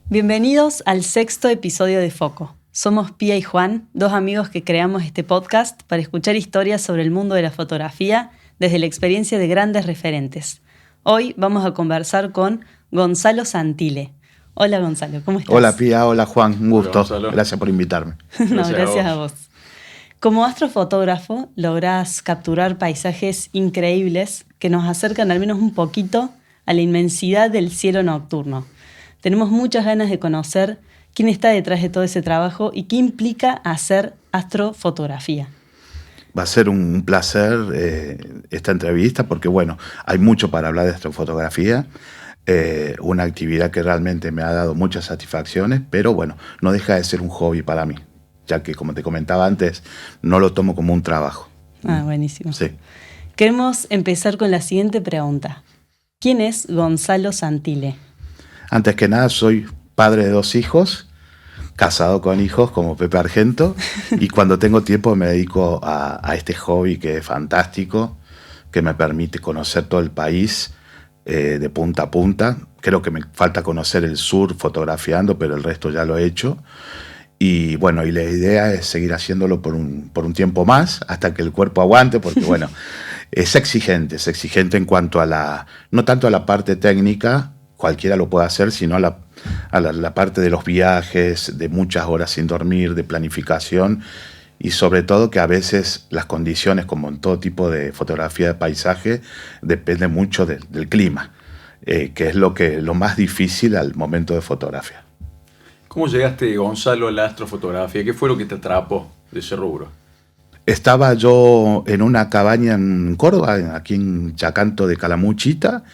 Bienvenidos al 6º episodio de Foco. Somos Pía y Juan, dos amigos que creamos este podcast para escuchar historias sobre el mundo de la fotografía desde la experiencia de grandes referentes. Hoy vamos a conversar con Gonzalo Santile. Hola Gonzalo, ¿cómo estás? Hola Pía, hola Juan, un gusto. Hola, Gracias por invitarme. Gracias a vos. Como astrofotógrafo lográs capturar paisajes increíbles que nos acercan al menos un poquito a la inmensidad del cielo nocturno. Tenemos muchas ganas de conocer quién está detrás de todo ese trabajo y qué implica hacer astrofotografía. Va a ser un placer esta entrevista porque, bueno, hay mucho para hablar de astrofotografía. Una actividad que realmente me ha dado muchas satisfacciones, pero bueno, no deja de ser un hobby para mí, ya que, como te comentaba antes, no lo tomo como un trabajo. Ah, buenísimo. Sí. Queremos empezar con la siguiente pregunta. ¿Quién es Gonzalo Santile? Antes que nada, soy padre de 2 hijos, casado con hijos como Pepe Argento, y cuando tengo tiempo me dedico a este hobby que es fantástico, que me permite conocer todo el país de punta a punta. Creo que me falta conocer el sur fotografiando, pero el resto ya lo he hecho. Y bueno, y la idea es seguir haciéndolo por un tiempo más, hasta que el cuerpo aguante, porque bueno, es exigente en cuanto a no tanto a la parte técnica, cualquiera lo puede hacer, sino a la parte de los viajes, de muchas horas sin dormir, de planificación, y sobre todo que a veces las condiciones, como en todo tipo de fotografía de paisaje, depende mucho del clima, que es lo más difícil al momento de fotografía. ¿Cómo llegaste, Gonzalo, a la astrofotografía? ¿Qué fue lo que te atrapó de ese rubro? Estaba yo en una cabaña en Córdoba, aquí en Chacanto de Calamuchita,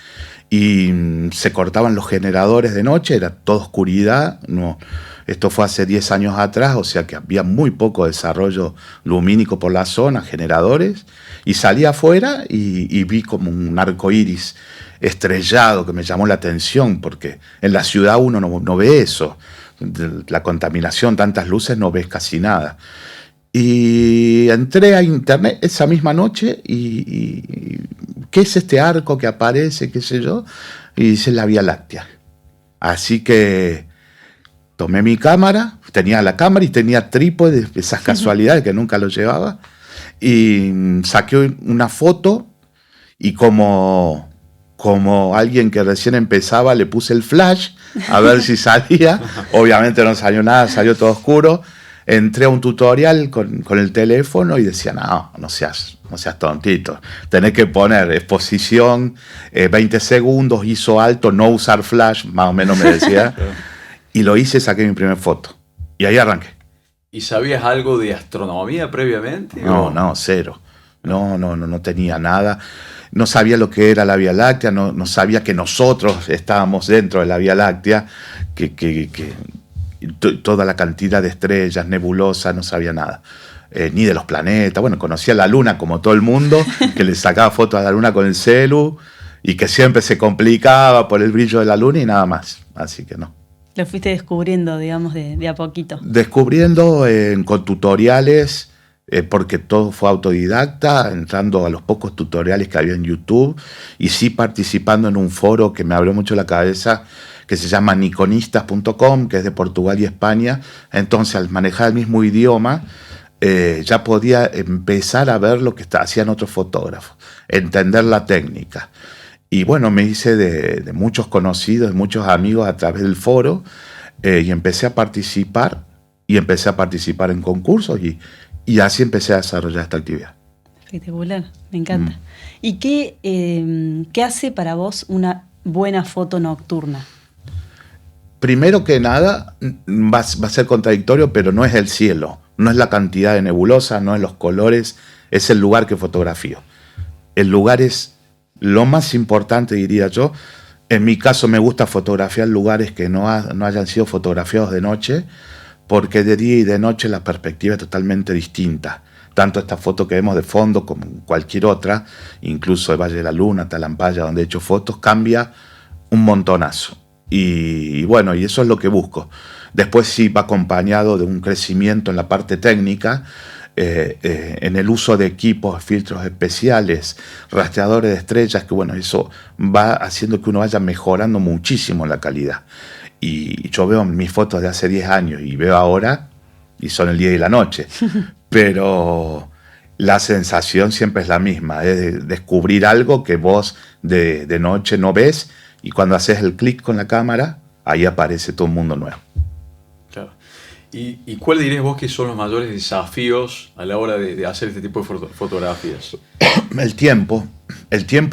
y se cortaban los generadores de noche, era toda oscuridad. No, esto fue hace 10 años atrás, o sea que había muy poco desarrollo lumínico por la zona, generadores, y salí afuera y vi como un arco iris estrellado que me llamó la atención, porque en la ciudad uno no ve eso, la contaminación, tantas luces, no ves casi nada. Y entré a internet esa misma noche y ¿qué es este arco que aparece? ¿Qué sé yo? Y dice la Vía Láctea. Así que tomé mi cámara, tenía la cámara y tenía trípode, esas casualidades que nunca lo llevaba, y saqué una foto y como alguien que recién empezaba le puse el flash a ver si salía. Obviamente no salió nada, salió todo oscuro. Entré a un tutorial con el teléfono y decía, no seas tontito. Tenés que poner exposición, 20 segundos, ISO alto, no usar flash, más o menos me decía. Y lo hice, saqué mi primera foto. Y ahí arranqué. ¿Y sabías algo de astronomía previamente? No, cero. No tenía nada. No sabía lo que era la Vía Láctea, no sabía que nosotros estábamos dentro de la Vía Láctea, que toda la cantidad de estrellas, nebulosas, no sabía nada. Ni de los planetas. Bueno, conocía la Luna como todo el mundo, que le sacaba fotos a la Luna con el celu y que siempre se complicaba por el brillo de la Luna y nada más. Así que no. Lo fuiste descubriendo, digamos, de a poquito. Descubriendo con tutoriales, porque todo fue autodidacta, entrando a los pocos tutoriales que había en YouTube y sí participando en un foro que me abrió mucho la cabeza, que se llama nikonistas.com, que es de Portugal y España. Entonces, al manejar el mismo idioma, ya podía empezar a ver lo que hacían otros fotógrafos, entender la técnica. Y bueno, me hice de muchos conocidos, de muchos amigos a través del foro, y empecé a participar en concursos y así empecé a desarrollar esta actividad. Espectacular, me encanta. ¿Y qué hace para vos una buena foto nocturna? Primero que nada, va a ser contradictorio, pero no es el cielo, no es la cantidad de nebulosas, no es los colores, es el lugar que fotografío. El lugar es lo más importante, diría yo. En mi caso me gusta fotografiar lugares que no hayan sido fotografiados de noche, porque de día y de noche la perspectiva es totalmente distinta. Tanto esta foto que vemos de fondo como cualquier otra, incluso el Valle de la Luna, Talampaya, donde he hecho fotos, cambia un montonazo. Y bueno, y eso es lo que busco. Después sí va acompañado de un crecimiento en la parte técnica, en el uso de equipos, filtros especiales, rastreadores de estrellas, que bueno, eso va haciendo que uno vaya mejorando muchísimo la calidad. y yo veo mis fotos de hace 10 años y veo ahora y son el día y la noche. Pero la sensación siempre es la misma, es de descubrir algo que vos de noche no ves y cuando haces el clic con la cámara, ahí aparece todo un mundo nuevo. Claro. ¿Y cuál dirías vos que son los mayores desafíos a la hora de hacer este tipo de fotografías? El tiempo,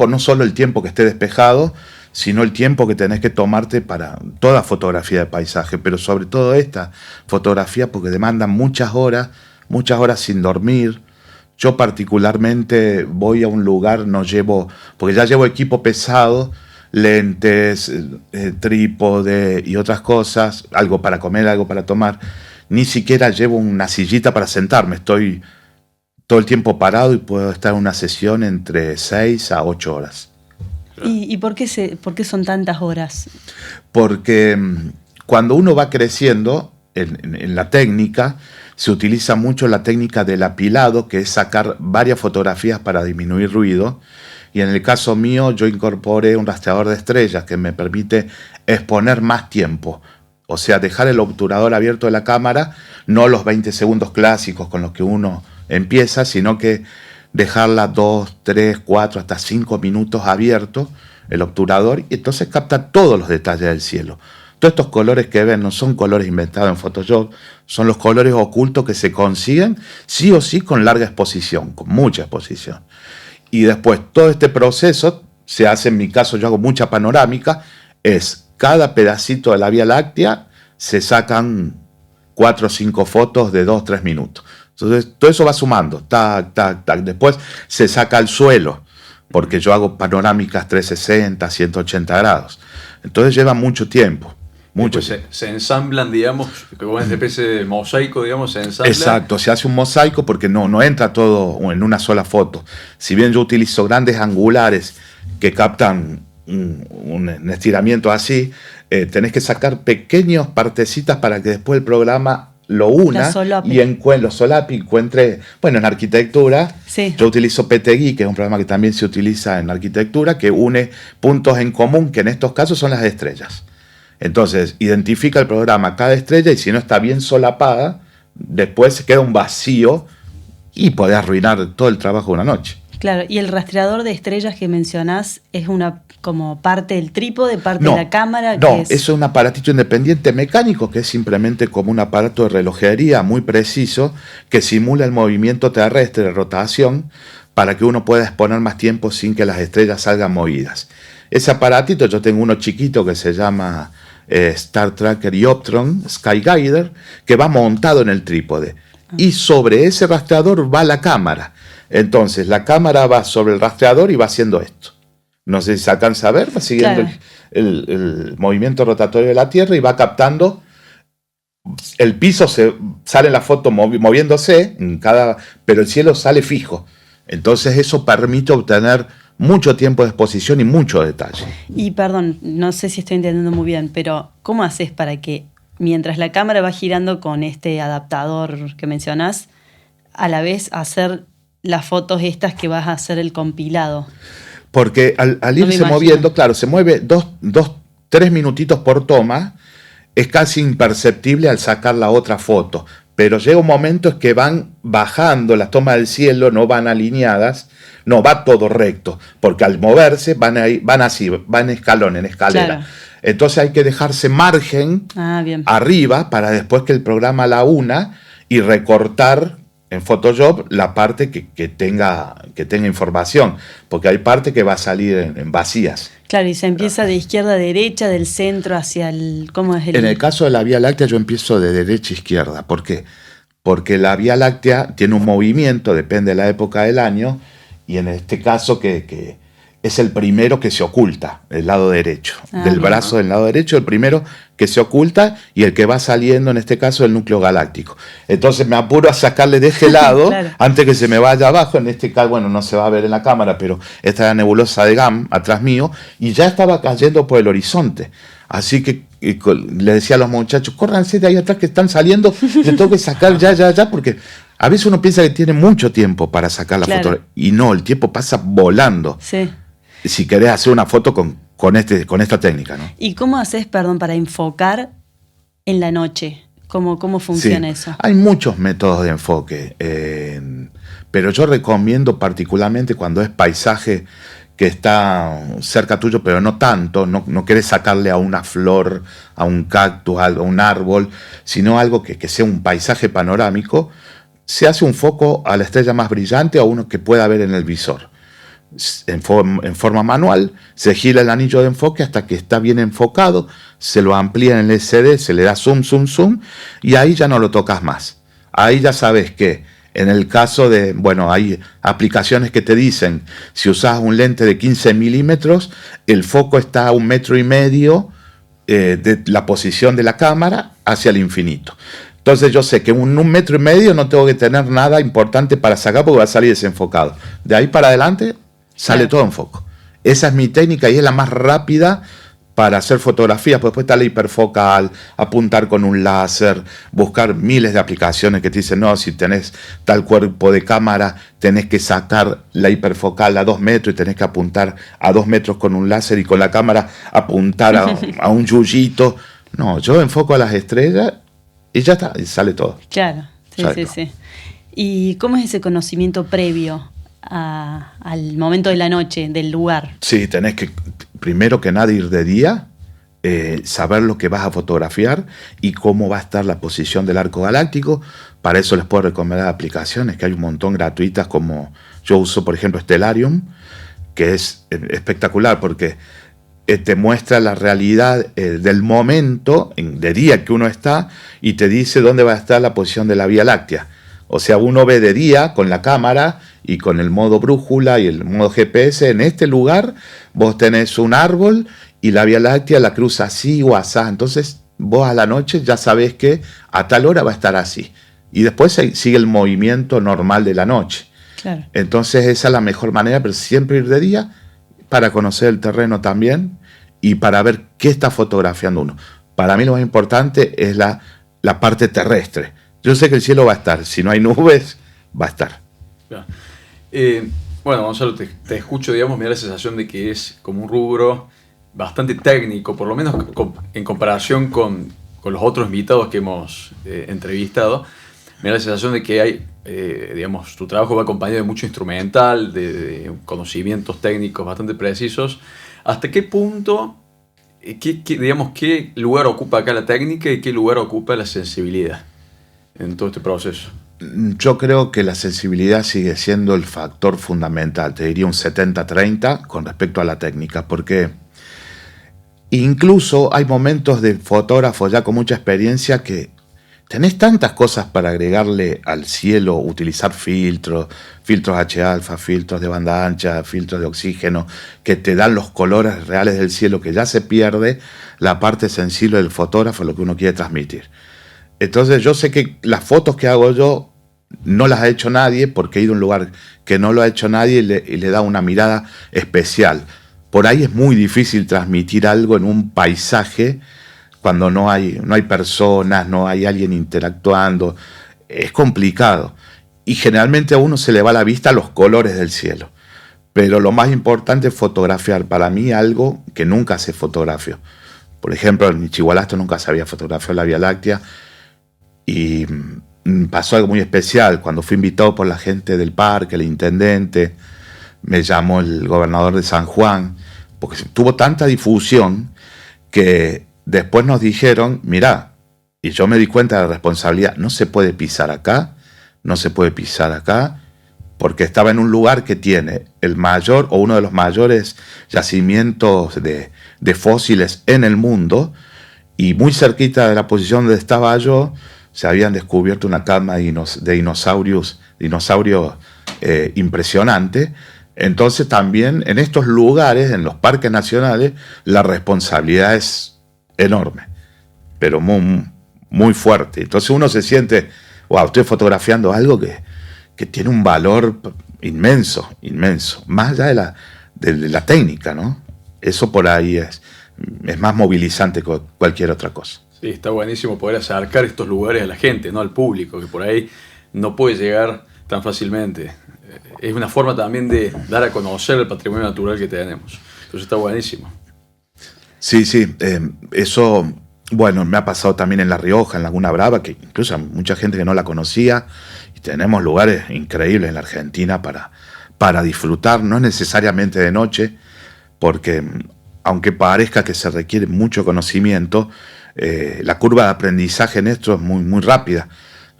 no solo el tiempo que esté despejado, sino el tiempo que tenés que tomarte para toda fotografía de paisaje, pero sobre todo esta fotografía porque demandan muchas horas sin dormir. Yo particularmente voy a un lugar, porque ya llevo equipo pesado, lentes, trípode y otras cosas, algo para comer, algo para tomar. Ni siquiera llevo una sillita para sentarme, estoy todo el tiempo parado y puedo estar en una sesión entre 6 a 8 horas. ¿Y por qué son tantas horas? Porque cuando uno va creciendo en la técnica, se utiliza mucho la técnica del apilado, que es sacar varias fotografías para disminuir ruido. Y en el caso mío, yo incorporé un rastreador de estrellas que me permite exponer más tiempo. O sea, dejar el obturador abierto de la cámara, no los 20 segundos clásicos con los que uno empieza, sino que dejarla 2, 3, 4, hasta 5 minutos abierto el obturador y entonces capta todos los detalles del cielo. Todos estos colores que ven no son colores inventados en Photoshop, son los colores ocultos que se consiguen sí o sí con larga exposición, con mucha exposición. Y después todo este proceso se hace, en mi caso yo hago mucha panorámica, es cada pedacito de la Vía Láctea se sacan 4 o 5 fotos de 2 o 3 minutos. Entonces todo eso va sumando, tac, tac, tac. Después se saca el suelo, porque yo hago panorámicas 360, 180 grados. Entonces lleva mucho tiempo. Se ensamblan, digamos, como una especie de mosaico, digamos, se ensamblan. Exacto, se hace un mosaico porque no entra todo en una sola foto. Si bien yo utilizo grandes angulares que captan un estiramiento así, tenés que sacar pequeñas partecitas para que después el programa lo una y lo solape y encuentre, bueno, en arquitectura, sí. Yo utilizo PTGui, que es un programa que también se utiliza en arquitectura, que une puntos en común, que en estos casos son las estrellas. Entonces, identifica el programa cada estrella y si no está bien solapada, después se queda un vacío y puede arruinar todo el trabajo de una noche. Claro, y el rastreador de estrellas que mencionás es como parte del trípode, parte de la cámara. No, eso es un aparatito independiente mecánico que es simplemente como un aparato de relojería muy preciso que simula el movimiento terrestre de rotación para que uno pueda exponer más tiempo sin que las estrellas salgan movidas. Ese aparatito, yo tengo uno chiquito que se llama Star Tracker Ioptron Sky Guider, que va montado en el trípode. Y sobre ese rastreador va la cámara. Entonces la cámara va sobre el rastreador y va haciendo esto. No sé si se alcanza a ver, va siguiendo claro. el movimiento rotatorio de la Tierra y va captando. El piso sale en la foto moviéndose, pero el cielo sale fijo. Entonces eso permite obtener mucho tiempo de exposición y mucho detalle. Y perdón, no sé si estoy entendiendo muy bien, pero ¿cómo haces para que mientras la cámara va girando con este adaptador que mencionás, a la vez hacer las fotos estas que vas a hacer el compilado? Porque al irse moviendo, claro, se mueve 3 minutitos por toma, es casi imperceptible al sacar la otra foto, pero llega un momento en que van bajando las tomas del cielo, no van alineadas, no va todo recto, porque al moverse van en escalón, en escalera. Claro. Entonces hay que dejarse margen arriba para después que el programa la una y recortar en Photoshop la parte que tenga información, porque hay parte que va a salir en vacías. Claro, y se empieza de izquierda a derecha, del centro hacia el... ¿Cómo es el...? En el caso de la Vía Láctea yo empiezo de derecha a izquierda. ¿Por qué? Porque la Vía Láctea tiene un movimiento, depende de la época del año, y en este caso que es el primero que se oculta, el lado derecho. Del brazo del lado derecho, el primero que se oculta y el que va saliendo, en este caso, el núcleo galáctico. Entonces me apuro a sacarle de este lado, claro. Antes que se me vaya abajo. En este caso, bueno, no se va a ver en la cámara, pero esta es la nebulosa de GAM, atrás mío, y ya estaba cayendo por el horizonte. Así que le decía a los muchachos, córranse de ahí atrás que están saliendo, le tengo que sacar ya, porque a veces uno piensa que tiene mucho tiempo para sacar la foto, y no, el tiempo pasa volando. Sí. Si querés hacer una foto con con esta técnica, ¿no? ¿Y cómo haces, perdón, para enfocar en la noche? ¿Cómo funciona Sí, eso? hay muchos métodos de enfoque, pero yo recomiendo particularmente cuando es paisaje que está cerca tuyo, pero no tanto, no querés sacarle a una flor, a un cactus, a un árbol, sino algo que sea un paisaje panorámico. Se hace un foco a la estrella más brillante o a uno que pueda ver en el visor. En forma manual, se gira el anillo de enfoque hasta que está bien enfocado, se lo amplía en el LCD, se le da zoom, zoom, zoom, y ahí ya no lo tocas más. Ahí ya sabes que en el caso de, bueno, hay aplicaciones que te dicen, si usas un lente de 15 milímetros, el foco está a 1,5 metros de la posición de la cámara hacia el infinito. Entonces yo sé que en 1,5 metros no tengo que tener nada importante para sacar porque va a salir desenfocado. De ahí para adelante sale todo en foco. Esa es mi técnica y es la más rápida para hacer fotografías. Pues después está la hiperfocal, apuntar con un láser, buscar miles de aplicaciones que te dicen, no, si tenés tal cuerpo de cámara, tenés que sacar la hiperfocal a 2 metros y tenés que apuntar a 2 metros con un láser y con la cámara apuntar a un yuyito. No, yo enfoco a las estrellas y ya está, y sale todo. Claro, sí. ¿Y cómo es ese conocimiento previo al momento de la noche, del lugar? Sí, tenés que, primero que nada, ir de día, saber lo que vas a fotografiar y cómo va a estar la posición del arco galáctico. Para eso les puedo recomendar aplicaciones, que hay un montón gratuitas, como yo uso, por ejemplo, Stellarium, que es espectacular porque te muestra la realidad del momento de día que uno está y te dice dónde va a estar la posición de la Vía Láctea. O sea, uno ve de día con la cámara y con el modo brújula y el modo GPS. En este lugar vos tenés un árbol y la Vía Láctea la cruza así o asá. Entonces vos a la noche ya sabés que a tal hora va a estar así. Y después sigue el movimiento normal de la noche. Claro. Entonces esa es la mejor manera, pero siempre ir de día para conocer el terreno también y para ver qué está fotografiando uno. Para mí lo más importante es la parte terrestre. Yo sé que el cielo va a estar, si no hay nubes, va a estar. Bueno, Gonzalo, te escucho, digamos, me da la sensación de que es como un rubro bastante técnico, por lo menos en comparación con los otros invitados que hemos entrevistado. Me da la sensación de que hay, digamos, tu trabajo va acompañado de mucho instrumental, de conocimientos técnicos bastante precisos. ¿Hasta qué punto, digamos, qué lugar ocupa acá la técnica y qué lugar ocupa la sensibilidad en todo este proceso? Yo creo que la sensibilidad sigue siendo el factor fundamental, te diría un 70-30 con respecto a la técnica, porque incluso hay momentos de fotógrafos ya con mucha experiencia que tenés tantas cosas para agregarle al cielo, utilizar filtros H-alfa, filtros de banda ancha, filtros de oxígeno, que te dan los colores reales del cielo, que ya se pierde la parte sensible del fotógrafo, lo que uno quiere transmitir. Entonces yo sé que las fotos que hago yo no las ha hecho nadie, porque he ido a un lugar que no lo ha hecho nadie y le da una mirada especial. Por ahí es muy difícil transmitir algo en un paisaje cuando no hay personas, no hay alguien interactuando. Es complicado. Y generalmente a uno se le va la vista a los colores del cielo. Pero lo más importante es fotografiar. Para mí algo que nunca se fotografió. Por ejemplo, en Michigualasto nunca se había fotografiado la Vía Láctea. Y pasó algo muy especial. Cuando fui invitado por la gente del parque, el intendente, me llamó el gobernador de San Juan, porque tuvo tanta difusión que después nos dijeron, mirá, y yo me di cuenta de la responsabilidad, no se puede pisar acá, porque estaba en un lugar que tiene el mayor o uno de los mayores yacimientos de fósiles en el mundo, y muy cerquita de la posición donde estaba yo, se habían descubierto una cama de dinosaurio impresionante. Entonces también en estos lugares, en los parques nacionales, la responsabilidad es enorme, pero muy, muy fuerte. Entonces uno se siente, wow, estoy fotografiando algo que tiene un valor inmenso, más allá de la técnica, ¿no? Eso por ahí es más movilizante que cualquier otra cosa. Sí, está buenísimo poder acercar estos lugares a la gente, ¿no? Al público, que por ahí no puede llegar tan fácilmente. Es una forma también de dar a conocer el patrimonio natural que tenemos. Entonces está buenísimo. Sí, sí, eso, bueno, me ha pasado también en La Rioja, en Laguna Brava, que incluso hay mucha gente que no la conocía, y tenemos lugares increíbles en la Argentina para disfrutar, no es necesariamente de noche, porque aunque parezca que se requiere mucho conocimiento, la curva de aprendizaje en esto es muy, muy rápida.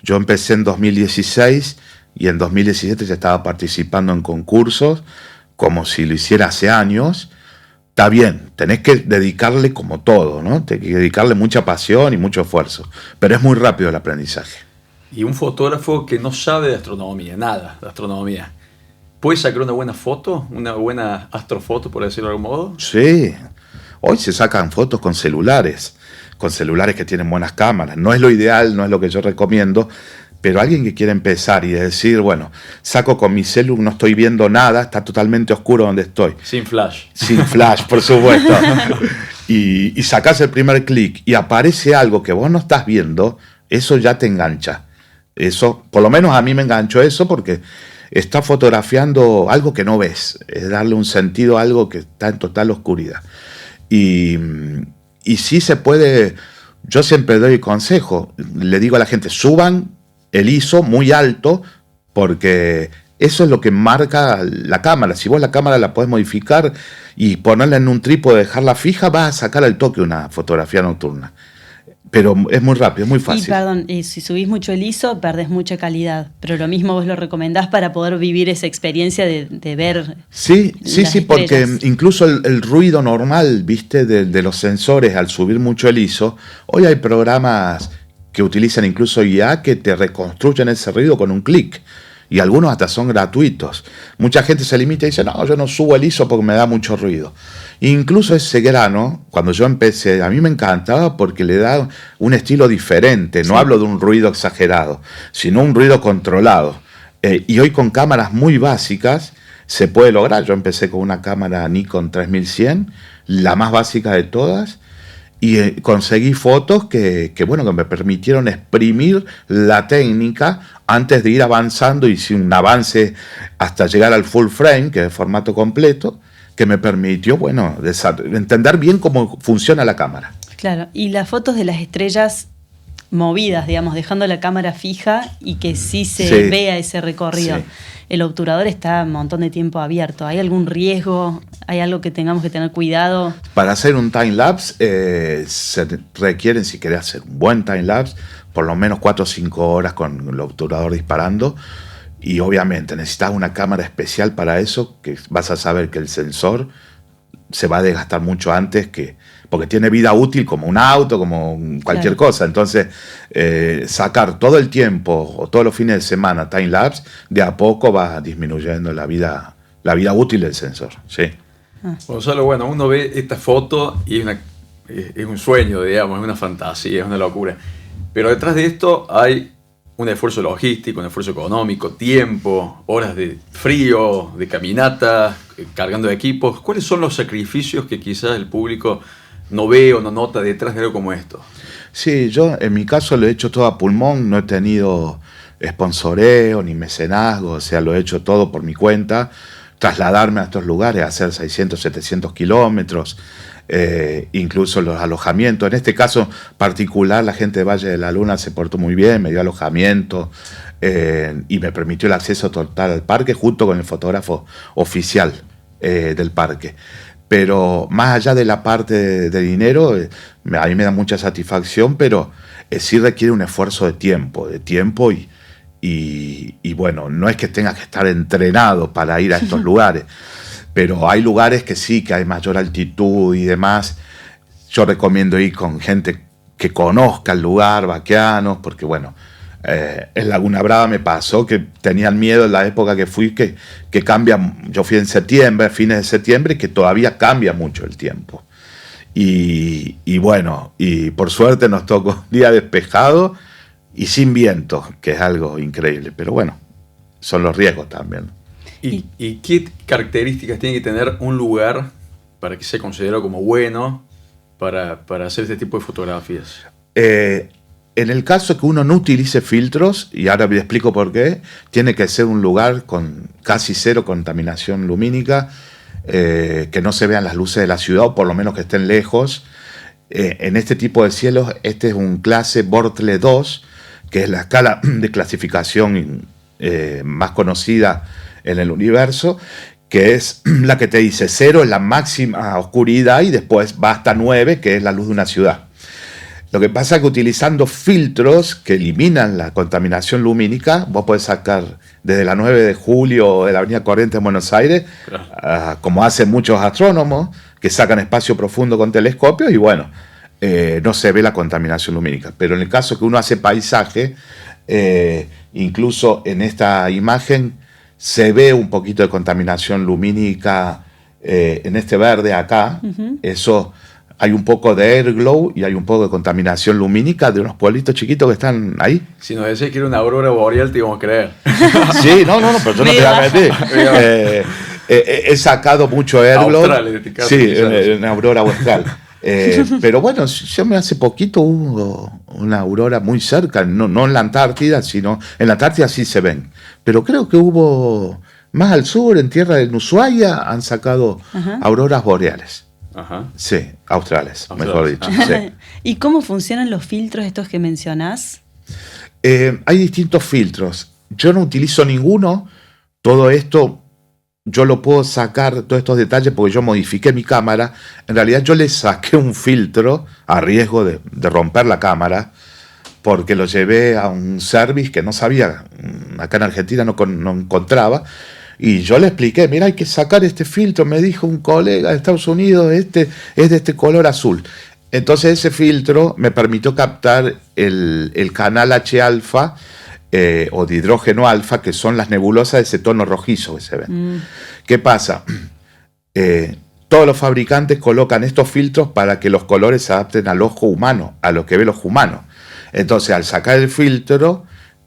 Yo empecé en 2016 y en 2017 ya estaba participando en concursos, como si lo hiciera hace años. Está bien, tenés que dedicarle como todo, ¿no? Tenés que dedicarle mucha pasión y mucho esfuerzo, pero es muy rápido el aprendizaje. Y un fotógrafo que no sabe de astronomía, nada de astronomía, ¿puede sacar una buena foto? ¿Una buena astrofoto, por decirlo de algún modo? Sí, hoy se sacan fotos con celulares que tienen buenas cámaras. No es lo ideal, no es lo que yo recomiendo, pero alguien que quiere empezar y decir, bueno, saco con mi celu, no estoy viendo nada, está totalmente oscuro donde estoy. Sin flash. Sin flash, por supuesto. Y sacás el primer clic y aparece algo que vos no estás viendo, eso ya te engancha. Eso, por lo menos a mí me enganchó eso porque está fotografiando algo que no ves, es darle un sentido a algo que está en total oscuridad. Y sí se puede, yo siempre doy consejo, le digo a la gente, suban el ISO muy alto, porque eso es lo que marca la cámara. Si vos la cámara la podés modificar y ponerla en un trípode, dejarla fija, vas a sacar al toque una fotografía nocturna. Pero es muy rápido, es muy fácil. Y perdón, si subís mucho el ISO, perdés mucha calidad. Pero lo mismo vos lo recomendás para poder vivir esa experiencia de ver. Sí, porque estrellas. incluso el ruido normal, viste, de los sensores al subir mucho el ISO, hoy hay programas que utilizan incluso IA que te reconstruyen ese ruido con un clic. Y algunos hasta son gratuitos. Mucha gente se limita y dice, no, yo no subo el ISO porque me da mucho ruido. Incluso ese grano, cuando yo empecé, a mí me encantaba porque le da un estilo diferente. No hablo de un ruido exagerado, sino un ruido controlado. Y hoy con cámaras muy básicas se puede lograr. Yo empecé con una cámara Nikon 3100, la más básica de todas, y conseguí fotos que me permitieron exprimir la técnica antes de ir avanzando. Hice un avance hasta llegar al full frame, que es formato completo, que me permitió, entender bien cómo funciona la cámara. Claro, y las fotos de las estrellas movidas, digamos, dejando la cámara fija y que sí se vea ese recorrido. Sí. El obturador está un montón de tiempo abierto. ¿Hay algún riesgo? ¿Hay algo que tengamos que tener cuidado? Para hacer un time-lapse se requieren, si querés hacer un buen time-lapse, por lo menos 4 o 5 horas con el obturador disparando. Y obviamente necesitas una cámara especial para eso, que vas a saber que el sensor se va a desgastar mucho antes, porque tiene vida útil como un auto, como cualquier cosa. Entonces, sacar todo el tiempo o todos los fines de semana time-lapse, de a poco va disminuyendo la vida útil del sensor. Sí. Gonzalo, uno ve esta foto y es un sueño, digamos, es una fantasía, es una locura. Pero detrás de esto hay un esfuerzo logístico, un esfuerzo económico, tiempo, horas de frío, de caminata, cargando equipos. ¿Cuáles son los sacrificios que quizás el público no ve o no nota detrás de algo como esto? Sí, yo en mi caso lo he hecho todo a pulmón, no he tenido sponsoreo ni mecenazgo, o sea, lo he hecho todo por mi cuenta. Trasladarme a estos lugares, hacer 600, 700 kilómetros, incluso los alojamientos. En este caso particular, la gente de Valle de la Luna se portó muy bien, me dio alojamiento y me permitió el acceso total al parque junto con el fotógrafo oficial del parque. Pero más allá de la parte de dinero, a mí me da mucha satisfacción, pero sí requiere un esfuerzo de tiempo y bueno, no es que tengas que estar entrenado para ir a estos lugares, pero hay lugares que sí, que hay mayor altitud y demás. Yo recomiendo ir con gente que conozca el lugar, vaqueanos, porque en Laguna Brava me pasó que tenían miedo en la época que fui, que cambia. Yo fui en septiembre, fines de septiembre, que todavía cambia mucho el tiempo. Y por suerte nos tocó un día despejado y sin viento, que es algo increíble. Pero son los riesgos también. ¿Y qué características tiene que tener un lugar para que sea considerado como bueno para hacer este tipo de fotografías? En el caso que uno no utilice filtros, y ahora me explico por qué, tiene que ser un lugar con casi cero contaminación lumínica, que no se vean las luces de la ciudad, o por lo menos que estén lejos. En este tipo de cielos, este es un clase Bortle 2, que es la escala de clasificación más conocida en el universo, que es la que te dice 0 es la máxima oscuridad y después va hasta 9, que es la luz de una ciudad. Lo que pasa es que utilizando filtros que eliminan la contaminación lumínica, vos podés sacar desde la 9 de julio de la Avenida Corrientes en Buenos Aires, como hacen muchos astrónomos, que sacan espacio profundo con telescopios y bueno, no se ve la contaminación lumínica. Pero en el caso que uno hace paisaje, incluso en esta imagen se ve un poquito de contaminación lumínica en este verde acá. Eso... Hay un poco de airglow y hay un poco de contaminación lumínica de unos pueblitos chiquitos que están ahí. Si nos decís que era una aurora boreal, te íbamos a creer. Sí, no, pero yo no te voy a mentir. He sacado mucho airglow. Sí, en aurora austral. Pero bueno, hace poquito hubo una aurora muy cerca, no en la Antártida, sino en la Antártida sí se ven. Pero creo que hubo más al sur, en tierra del Ushuaia, han sacado auroras boreales. Ajá. Sí, australes, mejor dicho. Sí. ¿Y cómo funcionan los filtros estos que mencionás? Hay distintos filtros. Yo no utilizo ninguno. Todo esto yo lo puedo sacar, todos estos detalles, porque yo modifiqué mi cámara. En realidad yo le saqué un filtro a riesgo de romper la cámara, porque lo llevé a un service que no sabía, acá en Argentina no encontraba. Y yo le expliqué, mira, hay que sacar este filtro, me dijo un colega de Estados Unidos, este es de este color azul. Entonces ese filtro me permitió captar el canal H-alfa o de hidrógeno alfa, que son las nebulosas de ese tono rojizo que se ven. ¿Qué pasa? Todos los fabricantes colocan estos filtros para que los colores se adapten al ojo humano, a lo que ve el ojo humano. Entonces al sacar el filtro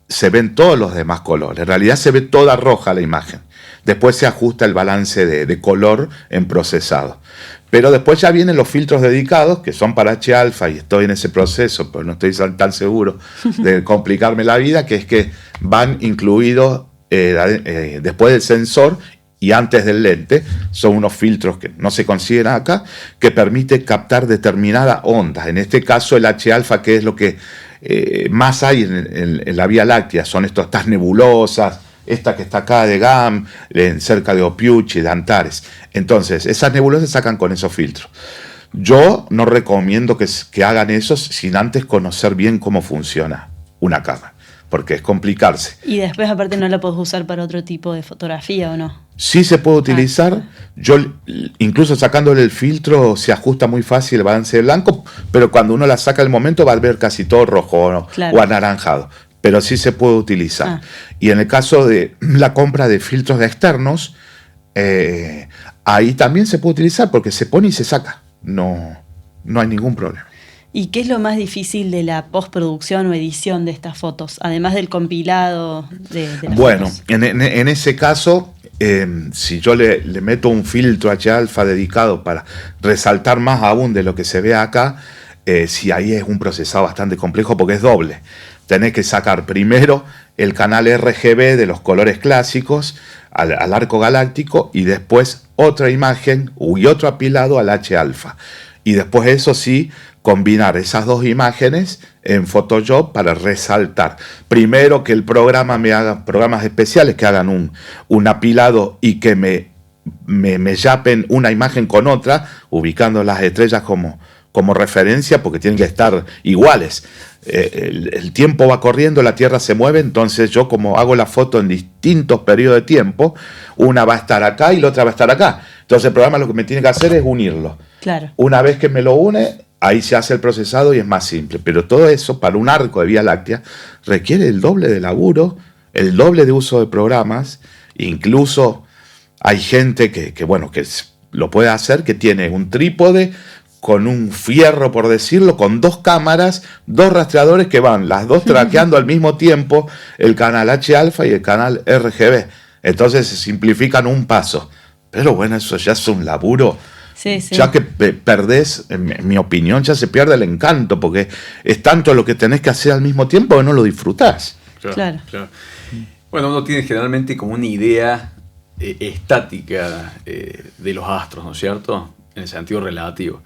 se ven todos los demás colores. En realidad se ve toda roja la imagen. Después se ajusta el balance de color en procesado. Pero después ya vienen los filtros dedicados, que son para H-alfa, y estoy en ese proceso, pero no estoy tan seguro de complicarme la vida, que es que van incluidos después del sensor y antes del lente. Son unos filtros que no se consideran acá, que permiten captar determinada onda. En este caso el H-alfa, que es lo que más hay en la Vía Láctea, son estas nebulosas, esta que está acá de GAM, cerca de Opiuchi, de Antares. Entonces, esas nebulosas se sacan con esos filtros. Yo no recomiendo que hagan eso sin antes conocer bien cómo funciona una cámara, porque es complicarse. Y después, aparte, no la podés usar para otro tipo de fotografía, ¿o no? Sí se puede utilizar. Yo, incluso sacándole el filtro, se ajusta muy fácil el balance de blanco, pero cuando uno la saca al momento va a ver casi todo rojo o anaranjado. Pero sí se puede utilizar. Y en el caso de la compra de filtros de externos, ahí también se puede utilizar porque se pone y se saca. No hay ningún problema. ¿Y qué es lo más difícil de la postproducción o edición de estas fotos? Además del compilado de las fotos. En ese caso, si yo le meto un filtro H-alfa dedicado para resaltar más aún de lo que se ve acá, si ahí es un procesado bastante complejo porque es doble. Tenés que sacar primero el canal RGB de los colores clásicos al arco galáctico y después otra imagen y otro apilado al H-alfa. Y después eso sí, combinar esas dos imágenes en Photoshop para resaltar. Primero que el programa me haga programas especiales que hagan un apilado y que me yapen una imagen con otra, ubicando las estrellas como referencia porque tienen que estar iguales. El tiempo va corriendo, la Tierra se mueve, entonces yo como hago la foto en distintos periodos de tiempo, una va a estar acá y la otra va a estar acá. Entonces el programa lo que me tiene que hacer es unirlo. Claro. Una vez que me lo une, ahí se hace el procesado y es más simple. Pero todo eso para un arco de Vía Láctea requiere el doble de laburo, el doble de uso de programas. Incluso hay gente que lo puede hacer, que tiene un trípode con un fierro, por decirlo, con dos cámaras, dos rastreadores que van las dos traqueando al mismo tiempo el canal H-alfa y el canal RGB. Entonces se simplifican un paso. Pero bueno, eso ya es un laburo. Sí, sí. Ya que perdés, en mi opinión, ya se pierde el encanto, porque es tanto lo que tenés que hacer al mismo tiempo que no lo disfrutás. Claro. Bueno, uno tiene generalmente como una idea estática de los astros, ¿no es cierto? En el sentido relativo.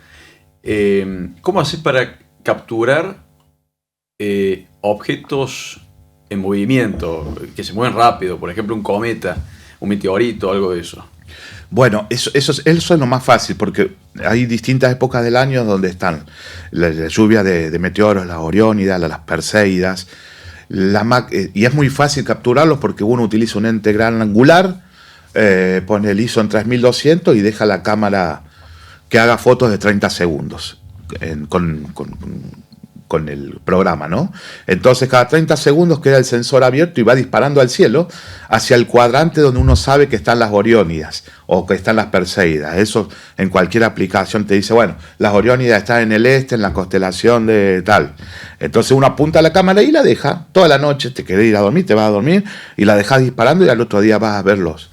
¿Cómo haces para capturar objetos en movimiento, que se mueven rápido? Por ejemplo, un cometa, un meteorito, algo de eso. Bueno, eso es lo más fácil, porque hay distintas épocas del año donde están la lluvia de meteoros, las Oriónidas, las Perseidas, y es muy fácil capturarlos porque uno utiliza un ente gran angular, pone el ISO en 3200 y deja la cámara que haga fotos de 30 segundos con el programa, ¿no? Entonces cada 30 segundos queda el sensor abierto y va disparando al cielo hacia el cuadrante donde uno sabe que están las Oriónidas o que están las Perseidas. Eso en cualquier aplicación te dice, bueno, las Oriónidas están en el este, en la constelación de tal. Entonces uno apunta a la cámara y la deja toda la noche, te querés ir a dormir, te vas a dormir y la dejas disparando y al otro día vas a ver los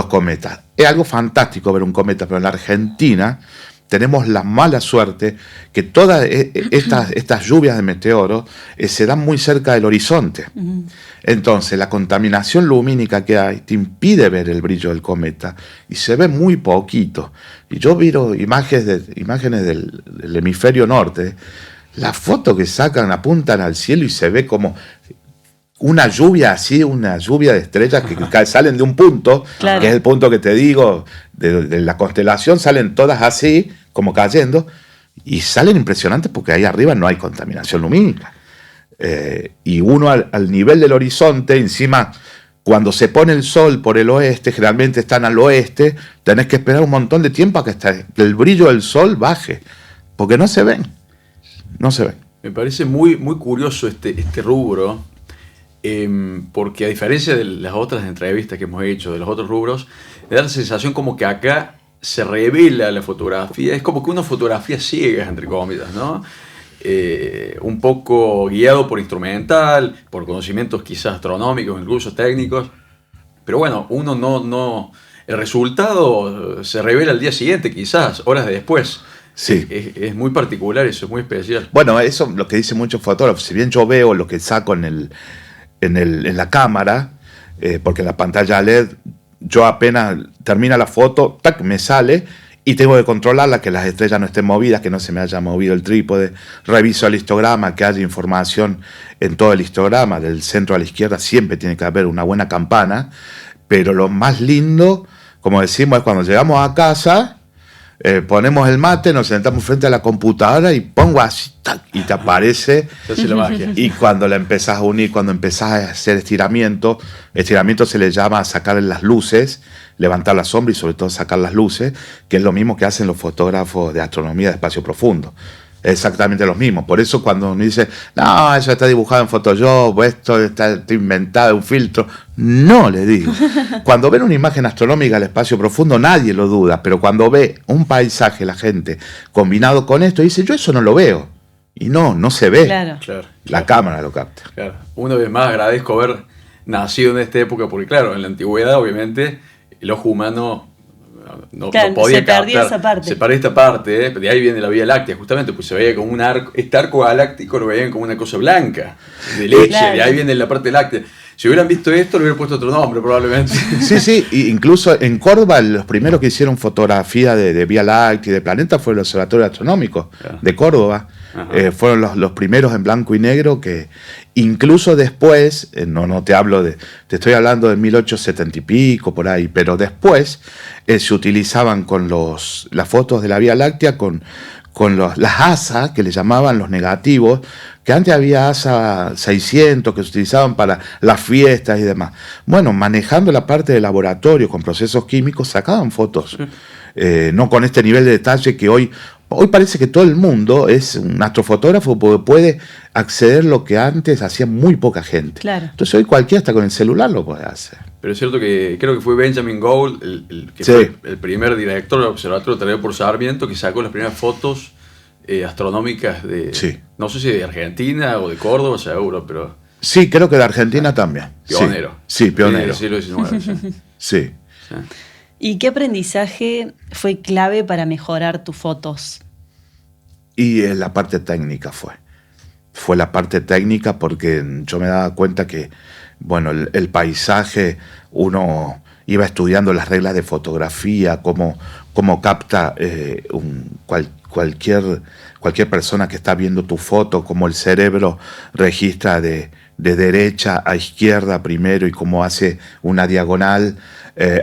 cometas. Es algo fantástico ver un cometa, pero en la Argentina tenemos la mala suerte que todas estas lluvias de meteoros se dan muy cerca del horizonte. Uh-huh. Entonces la contaminación lumínica que hay te impide ver el brillo del cometa y se ve muy poquito. Y yo miro imágenes del hemisferio norte, las fotos que sacan apuntan al cielo y se ve como una lluvia así, una lluvia de estrellas que salen de un punto, claro, que es el punto que te digo, de la constelación, salen todas así, como cayendo, y salen impresionantes porque ahí arriba no hay contaminación lumínica. Y uno al nivel del horizonte, encima, cuando se pone el sol por el oeste, generalmente están al oeste, tenés que esperar un montón de tiempo a que el brillo del sol baje, porque no se ven. No se ven. Me parece muy, muy curioso este rubro. Porque a diferencia de las otras entrevistas que hemos hecho, de los otros rubros, me da la sensación como que acá se revela la fotografía, es como que una fotografía ciega, entre comillas, ¿no? Un poco guiado por instrumental, por conocimientos quizás astronómicos, incluso técnicos, pero bueno, uno no el resultado se revela al día siguiente, quizás, horas después. Sí. Es muy particular eso, es muy especial. Bueno, eso es lo que dicen muchos fotógrafos. Si bien yo veo lo que saco en la cámara, porque la pantalla LED, yo apenas termina la foto, ¡tac!, me sale y tengo que controlarla, que las estrellas no estén movidas, que no se me haya movido el trípode. Reviso el histograma, que haya información en todo el histograma, del centro a la izquierda siempre tiene que haber una buena campana, pero lo más lindo, como decimos, es cuando llegamos a casa, ponemos el mate, nos sentamos frente a la computadora y pongo así, ¡tac!, y te aparece. La magia. Y cuando la empezás a unir, cuando empezás a hacer estiramiento se le llama sacar las luces, levantar la sombra y sobre todo sacar las luces, que es lo mismo que hacen los fotógrafos de astronomía de espacio profundo. Es exactamente lo mismo. Por eso cuando uno dice, no, eso está dibujado en Photoshop, esto está inventado, un filtro. No, le digo. Cuando ven una imagen astronómica del espacio profundo, nadie lo duda, pero cuando ve un paisaje, la gente, combinado con esto, dice, yo eso no lo veo. Y no se ve. Claro. La cámara lo capta. Claro. Una vez más agradezco haber nacido en esta época, porque claro, en la antigüedad, obviamente, el ojo humano no podía se perdía esa parte. Se perdía esta parte, de ahí viene la Vía Láctea, justamente, pues se veía como un arco, este arco galáctico lo veían como una cosa blanca, de leche, claro, de ahí viene la parte láctea. Si hubieran visto esto, le hubieran puesto otro nombre, probablemente. Sí, incluso en Córdoba, los primeros que hicieron fotografía de Vía Láctea y de planetas fue el Observatorio Astronómico de Córdoba. Fueron los primeros en blanco y negro que incluso después, no te hablo te estoy hablando de 1870 y pico por ahí, pero después se utilizaban con las fotos de la Vía Láctea con las ASA, que le llamaban los negativos, que antes había ASA 600 que se utilizaban para las fiestas y demás. Bueno, manejando la parte de laboratorio con procesos químicos, sacaban fotos. No con este nivel de detalle que hoy parece que todo el mundo es un astrofotógrafo porque puede acceder a lo que antes hacía muy poca gente. Claro. Entonces hoy cualquiera hasta con el celular lo puede hacer. Pero es cierto que creo que fue Benjamin Gould, que fue el primer director del observatorio traído por Sarmiento, que sacó las primeras fotos astronómicas no sé si de Argentina o de Córdoba, seguro, pero... Sí, creo que de Argentina también. Pionero. Sí, pionero. Del siglo XIX. Sí. ¿Y qué aprendizaje fue clave para mejorar tus fotos? Y la parte técnica fue la parte técnica, porque yo me daba cuenta que, bueno, el paisaje, uno iba estudiando las reglas de fotografía, cómo capta cualquier persona que está viendo tu foto, cómo el cerebro registra de derecha a izquierda primero y cómo hace una diagonal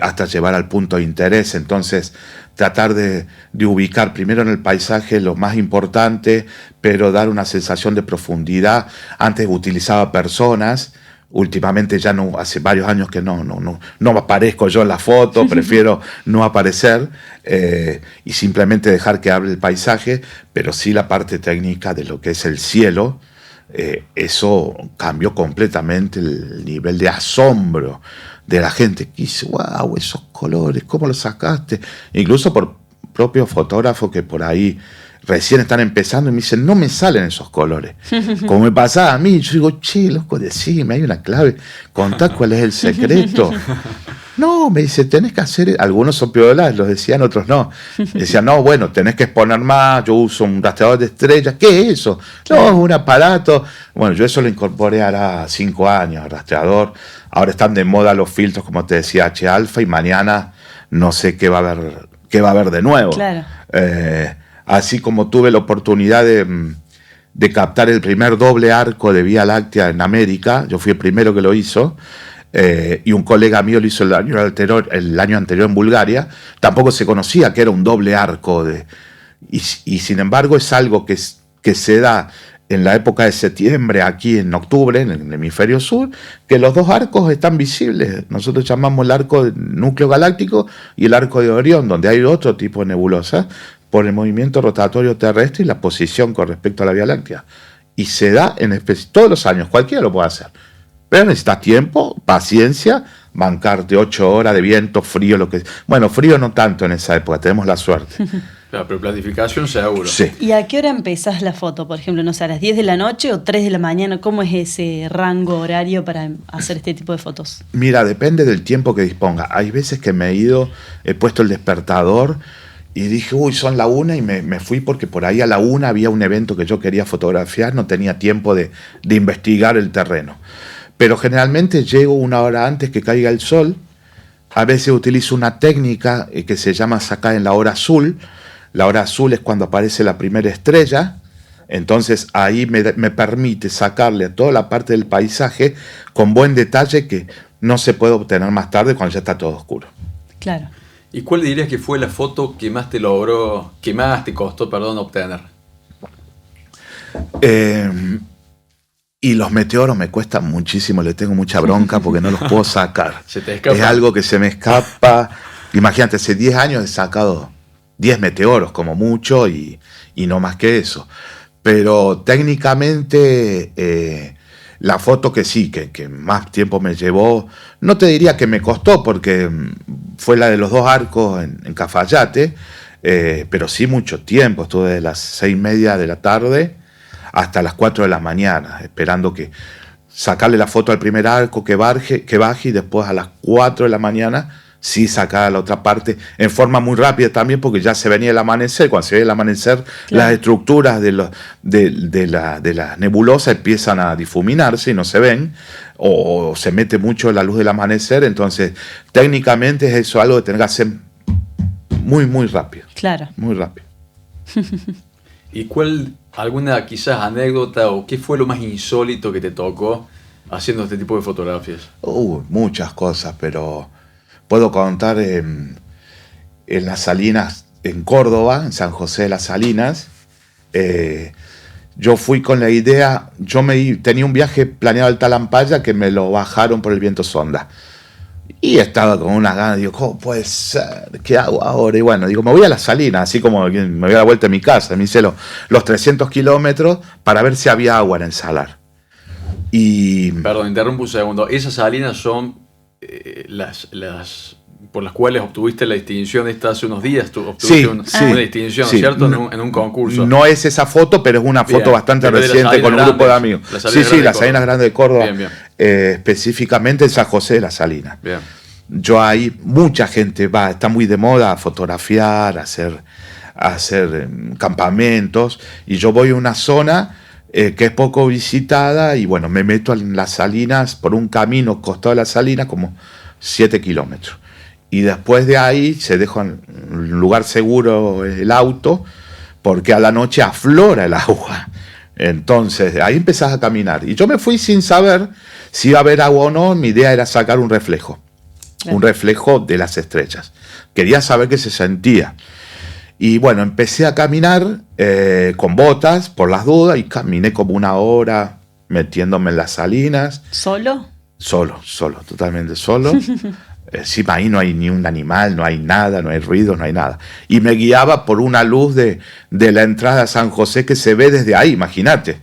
hasta llevar al punto de interés. Entonces, tratar de ubicar primero en el paisaje lo más importante, pero dar una sensación de profundidad. Antes utilizaba personas. Últimamente ya no, hace varios años que no aparezco yo en la foto, prefiero no aparecer y simplemente dejar que hable el paisaje, pero sí la parte técnica de lo que es el cielo, eso cambió completamente el nivel de asombro de la gente que dice, wow, esos colores, ¿cómo los sacaste? Incluso por propios fotógrafos que por ahí recién están empezando y me dicen, no me salen esos colores. Como me pasaba a mí, yo digo, che, loco, decime, hay una clave, contá cuál es el secreto. No, me dice, tenés que hacer, algunos son piolas, los decían, otros no. Decían, no, bueno, tenés que exponer más, yo uso un rastreador de estrellas, ¿qué es eso? No, es un aparato. Bueno, yo eso lo incorporé ahora 5 años, el rastreador. Ahora están de moda los filtros, como te decía, H-alfa, y mañana no sé qué va a haber de nuevo. Claro. Así como tuve la oportunidad de captar el primer doble arco de Vía Láctea en América, yo fui el primero que lo hizo, y un colega mío lo hizo el año anterior en Bulgaria, tampoco se conocía que era un doble arco. Y sin embargo es algo que se da en la época de septiembre, aquí en octubre, en el hemisferio sur, que los dos arcos están visibles. Nosotros llamamos el arco del núcleo galáctico y el arco de Orión, donde hay otro tipo de nebulosa, por el movimiento rotatorio terrestre y la posición con respecto a la Vía Láctea. Y se da todos los años, cualquiera lo puede hacer. Pero necesitas tiempo, paciencia, bancarte 8 horas de viento, frío, Bueno, frío no tanto en esa época, tenemos la suerte. Claro, pero planificación seguro. Sí. ¿Y a qué hora empezás la foto? Por ejemplo, no sé, a las 10 de la noche o 3 de la mañana. ¿Cómo es ese rango horario para hacer este tipo de fotos? Mira, depende del tiempo que disponga. Hay veces que he puesto el despertador y dije, uy, son la 1 y me fui porque por ahí a la 1 había un evento que yo quería fotografiar, no tenía tiempo de investigar el terreno. Pero generalmente llego 1 hora antes que caiga el sol. A veces utilizo una técnica que se llama sacar en la hora azul. La hora azul es cuando aparece la primera estrella. Entonces ahí me permite sacarle a toda la parte del paisaje con buen detalle que no se puede obtener más tarde cuando ya está todo oscuro. Claro. ¿Y cuál dirías que fue la foto que más te costó obtener? Y los meteoros me cuestan muchísimo, le tengo mucha bronca porque no los puedo sacar. Se te escapa. Es algo que se me escapa. Imagínate, hace 10 años he sacado 10 meteoros como mucho y no más que eso. Pero técnicamente la foto que sí, que más tiempo me llevó, no te diría que me costó porque fue la de los 2 arcos en Cafayate, pero sí mucho tiempo. Estuve de las 6:30 de la tarde hasta las 4 de la mañana, esperando sacarle la foto al primer arco que baje y después a las 4 de la mañana sí sacar la otra parte en forma muy rápida también porque ya se venía el amanecer. Cuando se ve el amanecer, claro, las estructuras de la nebulosa empiezan a difuminarse y no se ven o se mete mucho la luz del amanecer. Entonces técnicamente es eso algo que tenés que hacer muy muy rápido. Claro. Muy rápido. ¿Y alguna quizás anécdota o qué fue lo más insólito que te tocó haciendo este tipo de fotografías? Muchas cosas, pero puedo contar en las Salinas, en Córdoba, en San José de las Salinas. Yo fui con la idea, tenía un viaje planeado al Talampaya que me lo bajaron por el viento sonda. Y estaba con unas ganas, digo, ¿cómo puede ser? ¿Qué hago ahora? Y bueno, digo, me voy a las Salinas, así como me voy a la vuelta a mi casa. Me hice los 300 kilómetros para ver si había agua en el salar. Perdón, interrumpo un segundo. Esas salinas son las por las cuales obtuviste la distinción hace unos días. Tú obtuviste una distinción, sí, ¿cierto? En un concurso. No es esa foto, pero es una foto bastante reciente con un grupo de amigos. Las Salinas Grandes de Córdoba. Bien. Específicamente en San José de las Salinas. Bien. Yo ahí, mucha gente está muy de moda a fotografiar, a hacer campamentos, y yo voy a una zona que es poco visitada y bueno, me meto en las Salinas por un camino costado de las Salinas como 7 kilómetros. y después de ahí se deja en un lugar seguro el auto, porque a la noche aflora el agua. Entonces, ahí empezás a caminar. Y yo me fui sin saber si iba a haber agua o no. Mi idea era sacar un reflejo de las estrellas. Quería saber qué se sentía. Y bueno, empecé a caminar con botas, por las dudas, y caminé como 1 hora metiéndome en las salinas. ¿Solo? Solo, totalmente solo. Encima ahí no hay ni un animal, no hay nada, no hay ruido, no hay nada. Y me guiaba por una luz de la entrada a San José que se ve desde ahí, imagínate.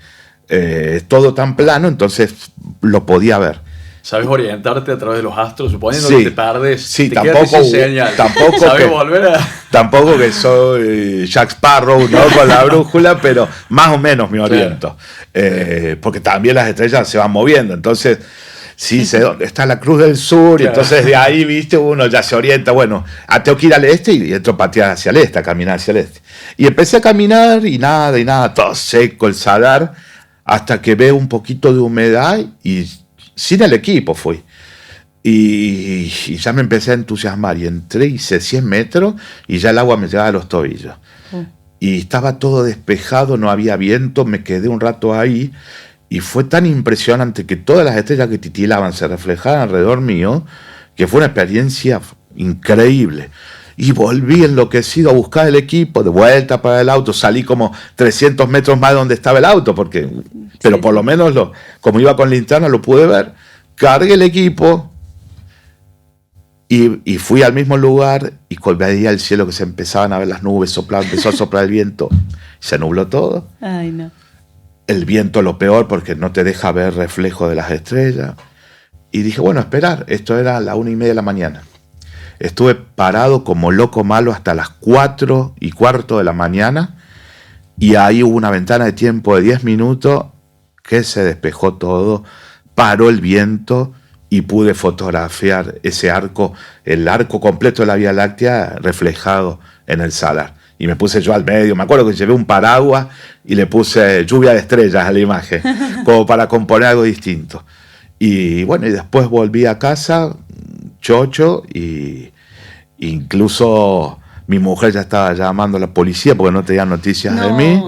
Es todo tan plano, entonces lo podía ver. ¿Sabes orientarte a través de los astros? Suponiendo Sí, que te tardes, sí, te tampoco quedas sin señal. ¿Sabes volver a...? Tampoco que soy Jack Sparrow, ¿no? Con la brújula, pero más o menos me oriento. Claro. Porque también las estrellas se van moviendo, entonces... Sí, sé dónde está la Cruz del Sur, claro. Y entonces de ahí, viste, uno ya se orienta, bueno, tengo que ir al este y entro a patear hacia el este, a caminar hacia el este. Y empecé a caminar y nada, todo seco, el salar, hasta que veo un poquito de humedad y sin el equipo fui. Y ya me empecé a entusiasmar y entré, hice 100 metros y ya el agua me llegaba a los tobillos. Y estaba todo despejado, no había viento, me quedé un rato ahí. Y fue tan impresionante que todas las estrellas que titilaban se reflejaban alrededor mío, que fue una experiencia increíble. Y volví enloquecido a buscar el equipo, de vuelta para el auto. Salí como 300 metros más de donde estaba el auto, pero por lo menos, como iba con linterna, lo pude ver. Cargué el equipo y fui al mismo lugar y veía el cielo que se empezaban a ver las nubes, empezó a soplar el viento. Se nubló todo. Ay, no. El viento lo peor porque no te deja ver reflejo de las estrellas. Y dije, bueno, esperar. Esto era a las 1:30 de la mañana. Estuve parado como loco malo hasta las 4:15 de la mañana. Y ahí hubo una ventana de tiempo de 10 minutos que se despejó todo. Paró el viento y pude fotografiar ese arco, el arco completo de la Vía Láctea reflejado en el salar. Y me puse yo al medio, me acuerdo que llevé un paraguas y le puse lluvia de estrellas a la imagen, como para componer algo distinto. Y bueno, y después volví a casa, chocho, y incluso mi mujer ya estaba llamando a la policía porque no tenía noticias de mí.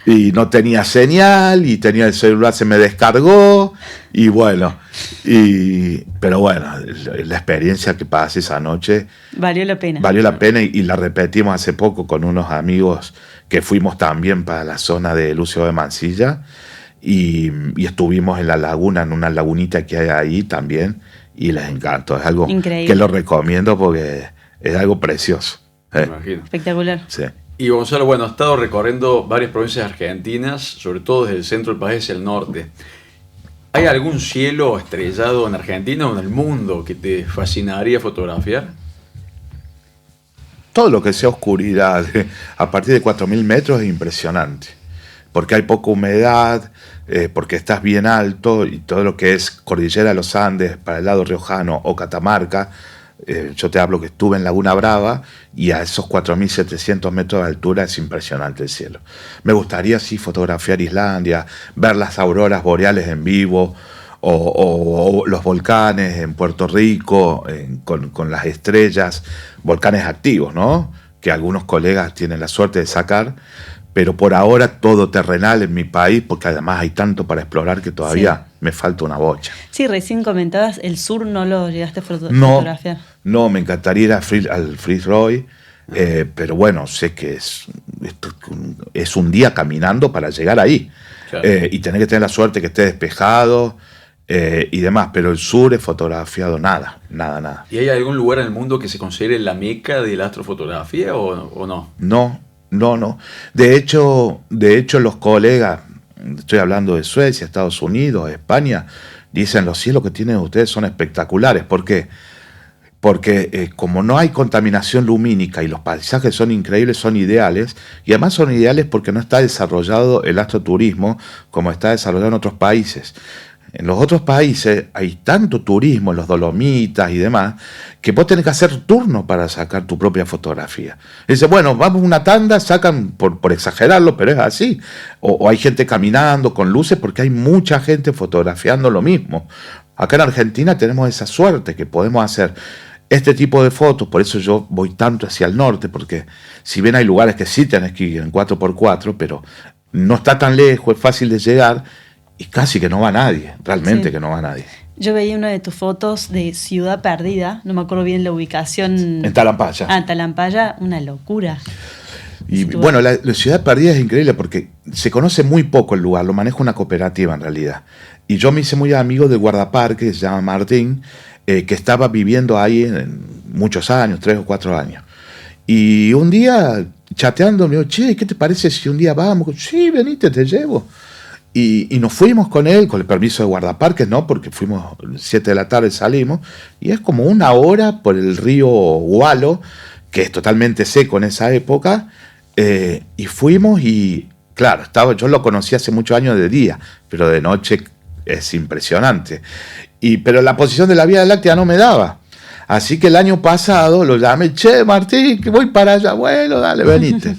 Y no tenía señal, y tenía el celular, se me descargó, y bueno, pero bueno, la experiencia que pasé esa noche valió la pena. Valió la pena y la repetimos hace poco con unos amigos que fuimos también para la zona de Lucio de Mansilla, y estuvimos en la laguna, en una lagunita que hay ahí también, y les encantó. Es algo increíble, que lo recomiendo porque es algo precioso. Me imagino. Espectacular. Sí. Y Gonzalo, bueno, ha estado recorriendo varias provincias argentinas, sobre todo desde el centro del país hacia el norte. ¿Hay algún cielo estrellado en Argentina o en el mundo que te fascinaría fotografiar? Todo lo que sea oscuridad, a partir de 4.000 metros es impresionante, porque hay poca humedad, porque estás bien alto, y todo lo que es Cordillera de los Andes, para el lado riojano o Catamarca, yo te hablo que estuve en Laguna Brava, y a esos 4.700 metros de altura es impresionante el cielo. Me gustaría sí fotografiar Islandia, ver las auroras boreales en vivo, o los volcanes en Puerto Rico, con las estrellas, volcanes activos, ¿no? Que algunos colegas tienen la suerte de sacar, pero por ahora todo terrenal en mi país, porque además hay tanto para explorar que todavía me falta una bocha. Sí, recién comentabas, el sur no lo llegaste a fotografiar. No, me encantaría ir al Fitzroy, pero bueno, sé que es un día caminando para llegar ahí. Claro. Y tener que tener la suerte que esté despejado y demás, pero el sur es fotografiado nada. ¿Y hay algún lugar en el mundo que se considere la meca de la astrofotografía o no? No. De hecho, los colegas, estoy hablando de Suecia, Estados Unidos, España, dicen los cielos que tienen ustedes son espectaculares. ¿Por qué? Porque como no hay contaminación lumínica y los paisajes son increíbles, son ideales, y además son ideales porque no está desarrollado el astroturismo como está desarrollado en otros países. En los otros países hay tanto turismo, en los Dolomitas y demás, que vos tenés que hacer turno para sacar tu propia fotografía. Dice, bueno, vamos una tanda, sacan, por exagerarlo, pero es así. O hay gente caminando con luces porque hay mucha gente fotografiando lo mismo. Acá en Argentina tenemos esa suerte que podemos hacer este tipo de fotos, por eso yo voy tanto hacia el norte, porque si bien hay lugares que sí tenés que ir en 4x4, pero no está tan lejos, es fácil de llegar y casi que no va nadie, realmente que no va nadie. Yo veía una de tus fotos de Ciudad Perdida, no me acuerdo bien la ubicación. En Talampaya. Ah, Talampaya, una locura. Y bueno, la Ciudad Perdida es increíble porque se conoce muy poco el lugar, lo maneja una cooperativa en realidad. Y yo me hice muy amigo del guardaparque, que se llama Martín, que estaba viviendo ahí en muchos años, 3 o 4 años. Y un día, chateando, me dijo, che, ¿qué te parece si un día vamos? Sí, venite, te llevo. Y nos fuimos con él, con el permiso de guardaparques, ¿no? Porque fuimos 7 de la tarde, salimos, y es como 1 hora por el río Gualo, que es totalmente seco en esa época, y fuimos y, claro, yo lo conocí hace muchos años de día, pero de noche es impresionante. Pero la posición de la Vía Láctea no me daba. Así que el año pasado lo llamé, che, Martín, que voy para allá, bueno, dale, venite.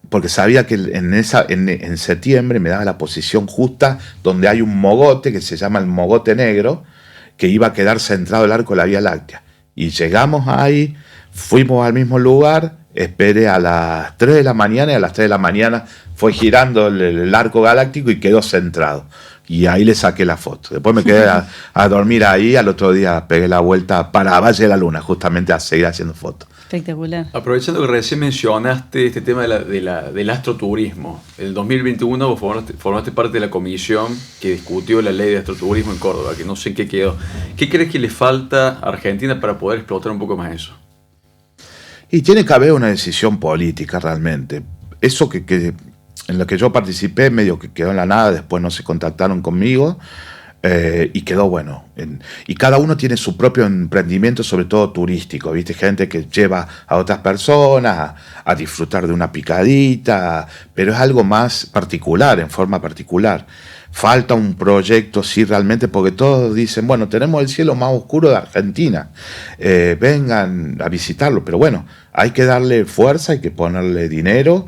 Porque sabía que en septiembre me daba la posición justa donde hay un mogote que se llama el mogote negro, que iba a quedar centrado el arco de la Vía Láctea. Y llegamos ahí, fuimos al mismo lugar, esperé a las 3 de la mañana y a las 3 de la mañana fue girando el arco galáctico y quedó centrado. Y ahí le saqué la foto. Después me quedé a dormir ahí, al otro día pegué la vuelta para Valle de la Luna, justamente a seguir haciendo fotos. Espectacular. Aprovechando que recién mencionaste este tema del astroturismo, en el 2021 vos formaste parte de la comisión que discutió la ley de astroturismo en Córdoba, que no sé en qué quedó. ¿Qué crees que le falta a Argentina para poder explotar un poco más eso? Y tiene que haber una decisión política realmente. Eso que en lo que yo participé medio que quedó en la nada, después no se contactaron conmigo. Y quedó bueno. Y cada uno tiene su propio emprendimiento, sobre todo turístico, ¿viste? Gente que lleva a otras personas a disfrutar de una picadita, pero es algo más particular, en forma particular. Falta un proyecto, sí, realmente, porque todos dicen, bueno, tenemos el cielo más oscuro de Argentina, vengan a visitarlo, pero bueno, hay que darle fuerza, hay que ponerle dinero,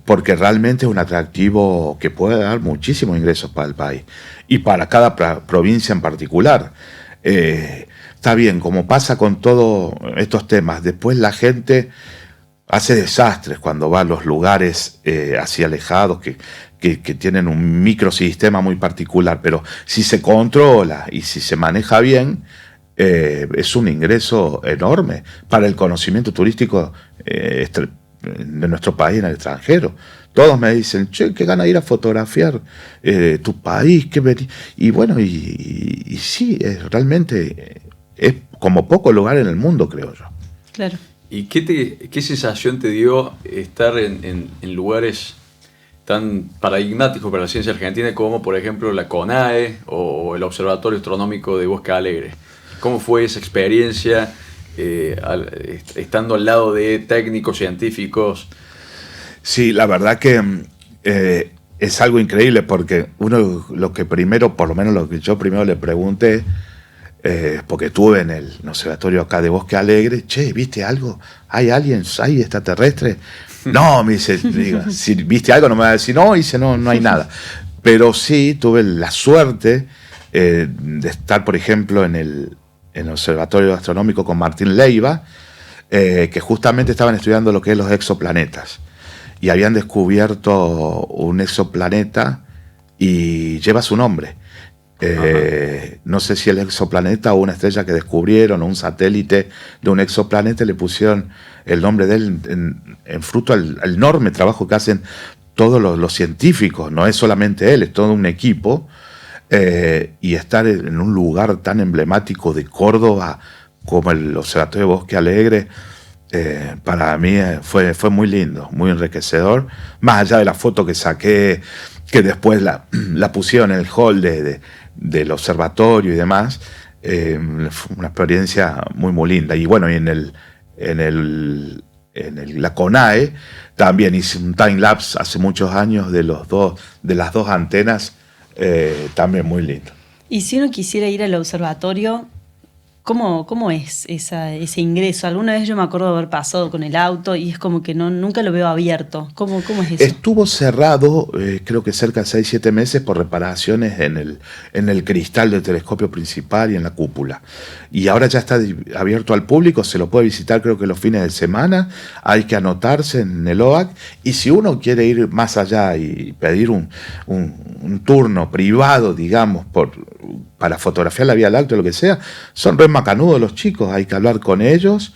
porque realmente es un atractivo que puede dar muchísimos ingresos para el país y para cada provincia en particular. Está bien, como pasa con todos estos temas, después la gente hace desastres cuando va a los lugares así alejados que tienen un microsistema muy particular, pero si se controla y si se maneja bien, es un ingreso enorme para el conocimiento turístico de nuestro país en el extranjero. Todos me dicen, che, qué gana ir a fotografiar tu país, y bueno, y sí, realmente es como poco lugar en el mundo, creo yo. Claro. ¿Y qué sensación te dio estar en lugares tan paradigmáticos para la ciencia argentina como, por ejemplo, la CONAE o el Observatorio Astronómico de Bosque Alegre? ¿Cómo fue esa experiencia estando al lado de técnicos científicos? Sí, la verdad que es algo increíble porque uno lo que primero, por lo menos lo que yo primero le pregunté, porque estuve en el observatorio acá de Bosque Alegre, che, ¿viste algo? ¿Hay aliens? ¿Hay extraterrestres? No, me dice, digo, si viste algo no me va a decir, no, dice, no hay nada. Pero sí tuve la suerte de estar, por ejemplo, en el Observatorio Astronómico con Martín Leiva, que justamente estaban estudiando lo que es los exoplanetas. Y habían descubierto un exoplaneta y lleva su nombre. No sé si el exoplaneta o una estrella que descubrieron o un satélite de un exoplaneta le pusieron el nombre de él en fruto al enorme trabajo que hacen todos los científicos. No es solamente él, es todo un equipo. Y estar en un lugar tan emblemático de Córdoba como el Observatorio de Bosque Alegre, para mí fue muy lindo, muy enriquecedor. Más allá de la foto que saqué, que después la pusieron en el hall del observatorio y demás, fue una experiencia muy linda. Y bueno, y en la CONAE también hice un time lapse hace muchos años de las dos antenas, también muy lindo. Y si uno quisiera ir al observatorio, ¿Cómo es ese ingreso? Alguna vez yo me acuerdo de haber pasado con el auto y es como que nunca lo veo abierto. ¿Cómo es eso? Estuvo cerrado, creo que cerca de 6-7 meses por reparaciones en el cristal del telescopio principal y en la cúpula. Y ahora ya está abierto al público, se lo puede visitar creo que los fines de semana, hay que anotarse en el OAC. Y si uno quiere ir más allá y pedir un turno privado, digamos, para fotografiar la Vía Láctea o lo que sea, son re macanudos los chicos, hay que hablar con ellos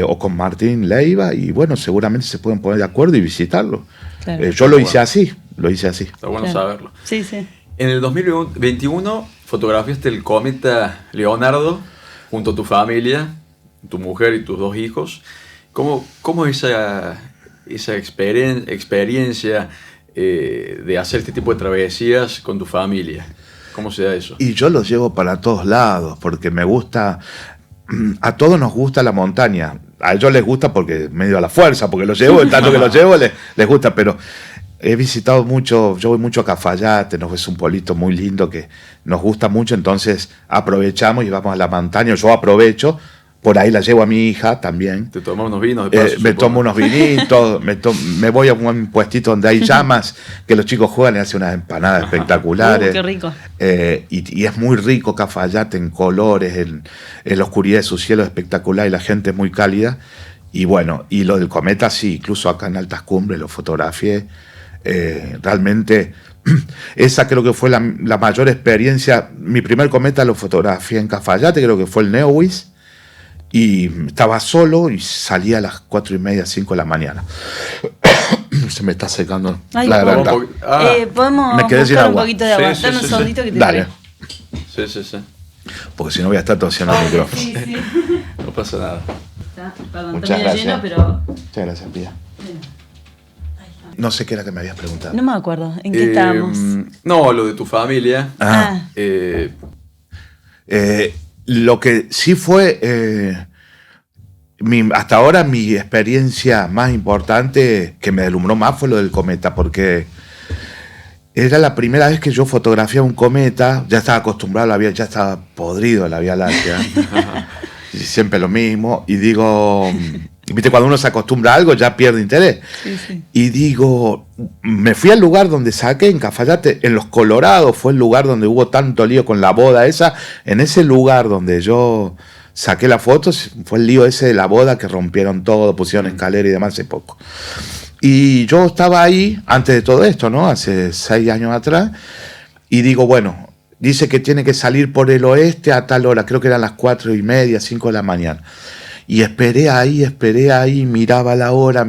o con Martín Leiva y bueno, seguramente se pueden poner de acuerdo y visitarlo. Claro. Yo lo hice así. Está bueno saberlo. Sí, sí. En el 2021 fotografiaste el cometa Leonardo junto a tu familia, tu mujer y tus 2 hijos. ¿Cómo es esa experiencia de hacer este tipo de travesías con tu familia? ¿Cómo se da eso? Y yo los llevo para todos lados, porque me gusta, a todos nos gusta la montaña. A ellos les gusta porque medio a la fuerza, porque los llevo, tanto que los llevo les gusta, pero he visitado mucho, yo voy mucho a Cafayate, es un pueblito muy lindo que nos gusta mucho, entonces aprovechamos y vamos a la montaña, yo aprovecho. Por ahí la llevo a mi hija también. ¿Te tomas unos vinos de paso? Me tomo unos vinitos, me voy a un puestito donde hay llamas, que los chicos juegan y hacen unas empanadas espectaculares. Qué rico. Y es muy rico Cafayate en colores, en la oscuridad de su cielo espectacular y la gente es muy cálida. Y bueno, y lo del cometa sí, incluso acá en Altas Cumbres lo fotografié. Realmente esa creo que fue la mayor experiencia. Mi primer cometa lo fotografié en Cafayate, creo que fue el Neowis. Y estaba solo y salía a las 4:30, 5 de la mañana. Se me está secando la garganta. ¿Podemos me quedé sin buscar un agua. poquito de agua? Dame un segundito que te Dale. traigo. Sí. Porque si no voy a estar tosiendo el micrófono. Sí. No pasa nada. Perdón, Muchas está medio gracias. lleno, pero... Muchas gracias, Pía. No sé qué era que me habías preguntado. No me acuerdo. ¿En qué estábamos? No, lo de tu familia. Lo que sí fue, hasta ahora mi experiencia más importante que me deslumbró más fue lo del cometa, porque era la primera vez que yo fotografiaba un cometa, ya estaba acostumbrado ya estaba podrido a la Vía Láctea, y siempre lo mismo, y digo, viste, cuando uno se acostumbra a algo ya pierde interés. Sí. Y digo, me fui al lugar donde saqué, en Cafayate, en Los Colorados, fue el lugar donde hubo tanto lío con la boda esa. En ese lugar donde yo saqué las fotos, fue el lío ese de la boda que rompieron todo, pusieron escalera y demás hace poco. Y yo estaba ahí, antes de todo esto, ¿no? Hace 6 años atrás, y digo, bueno, dice que tiene que salir por el oeste a tal hora, creo que eran las 4:30, 5 de la mañana. Y esperé ahí, miraba la hora,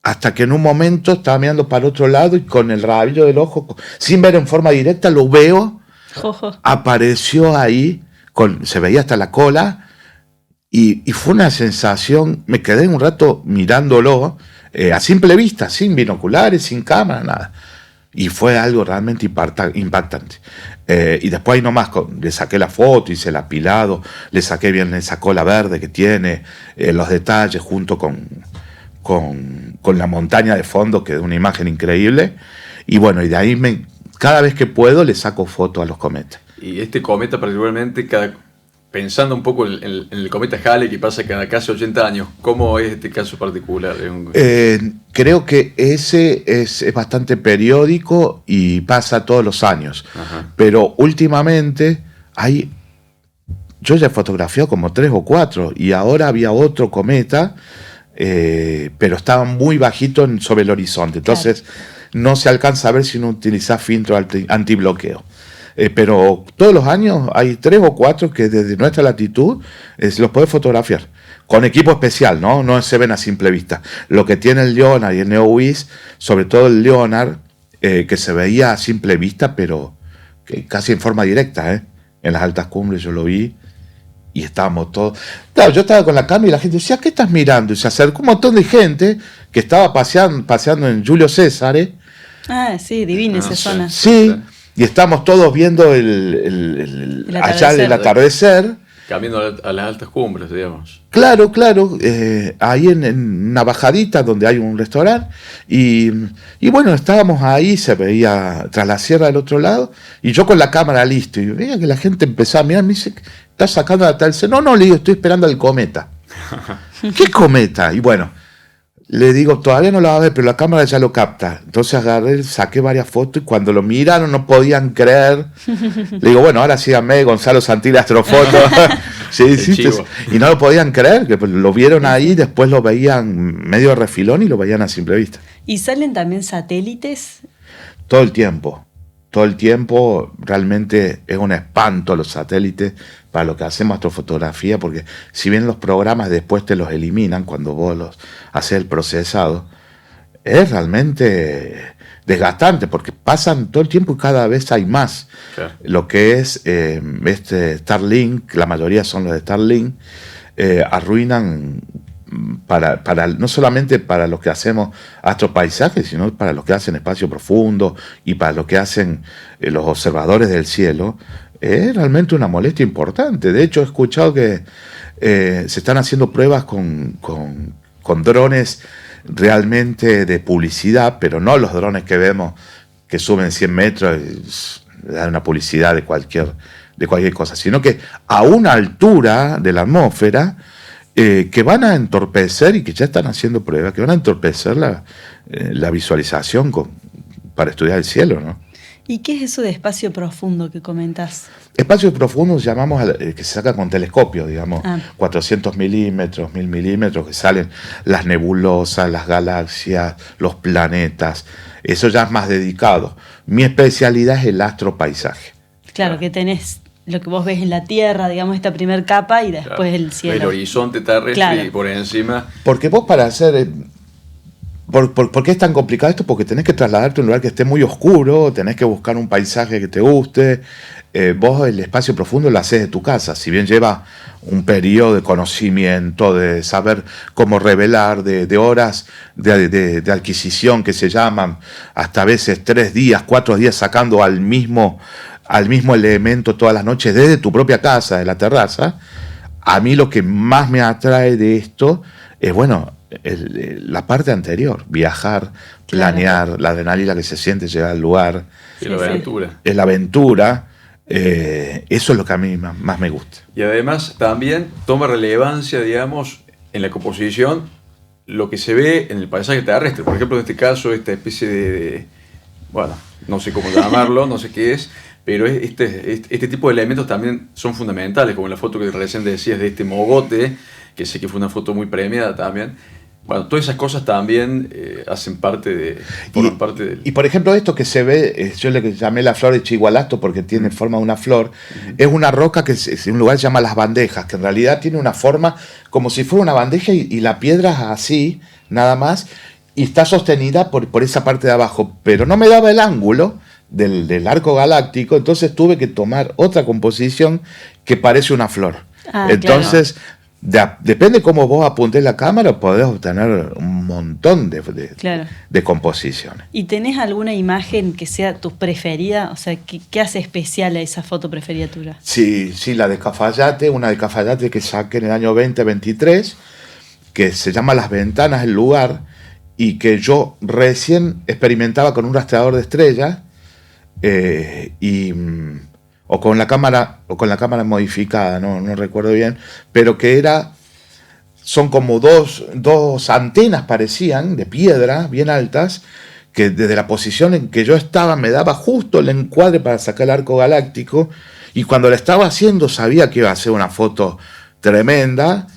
hasta que en un momento estaba mirando para otro lado y con el rabillo del ojo, sin ver en forma directa, lo veo, apareció ahí, se veía hasta la cola, y fue una sensación, me quedé un rato mirándolo, a simple vista, sin binoculares, sin cámara, nada. Y fue algo realmente impactante. Y después ahí nomás le saqué la foto, hice el apilado, le saqué bien esa cola verde que tiene, los detalles junto con la montaña de fondo, que es una imagen increíble. Y bueno, y de ahí cada vez que puedo le saco foto a los cometas. Y este cometa particularmente, pensando un poco en el cometa Halley, que pasa cada casi 80 años, ¿cómo es este caso particular? Creo que ese es bastante periódico y pasa todos los años. Ajá. Pero últimamente yo ya he fotografiado como 3 o 4 y ahora había otro cometa, pero estaba muy bajito sobre el horizonte. Entonces no se alcanza a ver si no utilizás filtro antibloqueo. Pero todos los años hay 3 o 4 que desde nuestra latitud los podés fotografiar con equipo especial, no se ven a simple vista. Lo que tiene el Leonard y el Neowis, sobre todo el Leonard, que se veía a simple vista, pero que casi en forma directa, en las altas cumbres yo lo vi y estábamos todos. Claro, yo estaba con la cámara y la gente decía, ¿qué estás mirando? Y se acercó un montón de gente que estaba paseando en Julio César. Sí, divina esa zona. Sí. Y estamos todos viendo allá el atardecer. cambiando a las altas cumbres, digamos. Claro, ahí en una bajadita donde hay un restaurante y bueno, estábamos ahí, se veía tras la sierra del otro lado y yo con la cámara listo y veía que la gente empezaba a mirar, me dice, ¿estás sacando la tal? No, le digo, estoy esperando al cometa. ¿Qué cometa? Y bueno, le digo, todavía no lo va a ver, pero la cámara ya lo capta. Entonces agarré, saqué varias fotos y cuando lo miraron no podían creer. Le digo, bueno, ahora síganme, Gonzalo Santilli Astrofoto. Sí, y no lo podían creer, que lo vieron ahí, después lo veían medio de refilón y lo veían a simple vista. ¿Y salen también satélites? Todo el tiempo, realmente es un espanto los satélites para lo que hacemos astrofotografía, porque si bien los programas después te los eliminan cuando vos los haces el procesado, es realmente desgastante, porque pasan todo el tiempo y cada vez hay más. Claro. Lo que es Starlink, la mayoría son los de Starlink, arruinan no solamente para los que hacemos astropaisajes, sino para los que hacen espacio profundo y para los que hacen los observadores del cielo. Es realmente una molestia importante. De hecho, he escuchado que se están haciendo pruebas con drones realmente de publicidad, pero no los drones que vemos que suben 100 metros y dan una publicidad de cualquier cosa, sino que a una altura de la atmósfera que van a entorpecer, y que ya están haciendo pruebas, que van a entorpecer la visualización para estudiar el cielo, ¿no? ¿Y qué es eso de espacio profundo que comentás? Espacios profundos llamamos que se saca con telescopio, digamos, 400 milímetros, 1000 milímetros, que salen las nebulosas, las galaxias, los planetas. Eso ya es más dedicado. Mi especialidad es el astropaisaje. Claro, que tenés lo que vos ves en la Tierra, digamos, esta primer capa y después el cielo. El horizonte terrestre y por encima. Porque vos para hacer... ¿Por qué es tan complicado esto? Porque tenés que trasladarte a un lugar que esté muy oscuro, tenés que buscar un paisaje que te guste. Vos el espacio profundo lo hacés de tu casa, si bien lleva un periodo de conocimiento, de saber cómo revelar, de horas de adquisición que se llaman, hasta a veces 3 días, 4 días sacando al mismo elemento todas las noches desde tu propia casa, de la terraza. A mí lo que más me atrae de esto es, bueno, la parte anterior, viajar, planear, claro, la adrenalina que se siente llegar al lugar. Y la aventura. Es la aventura. Eso es lo que a mí más me gusta. Y además también toma relevancia, digamos, en la composición lo que se ve en el paisaje terrestre. Por ejemplo, en este caso, esta especie de bueno, no sé cómo llamarlo, no sé qué es, pero este tipo de elementos también son fundamentales, como la foto que recién decías de este mogote, que sé que fue una foto muy premiada también. Bueno, todas esas cosas también forman parte del... Y por ejemplo, esto que se ve, yo le llamé la flor de Chigualasto porque tiene forma de una flor, es una roca que en un lugar se llama Las Bandejas, que en realidad tiene una forma como si fuera una bandeja y la piedra es así, nada más, y está sostenida por esa parte de abajo, pero no me daba el ángulo del arco galáctico, entonces tuve que tomar otra composición que parece una flor. Entonces... Claro. Depende cómo vos apuntes la cámara, podés obtener un montón de composiciones. ¿Y tenés alguna imagen que sea tu preferida? O sea, ¿qué hace especial a esa foto preferida tuya? Sí, la de Cafayate, una de Cafayate que saqué en el año 2023, que se llama Las Ventanas del Lugar, y que yo recién experimentaba con un rastreador de estrellas, o con la cámara modificada, no recuerdo bien, pero que son como dos antenas parecían, de piedra, bien altas, que desde la posición en que yo estaba me daba justo el encuadre para sacar el arco galáctico, y cuando la estaba haciendo sabía que iba a ser una foto tremenda,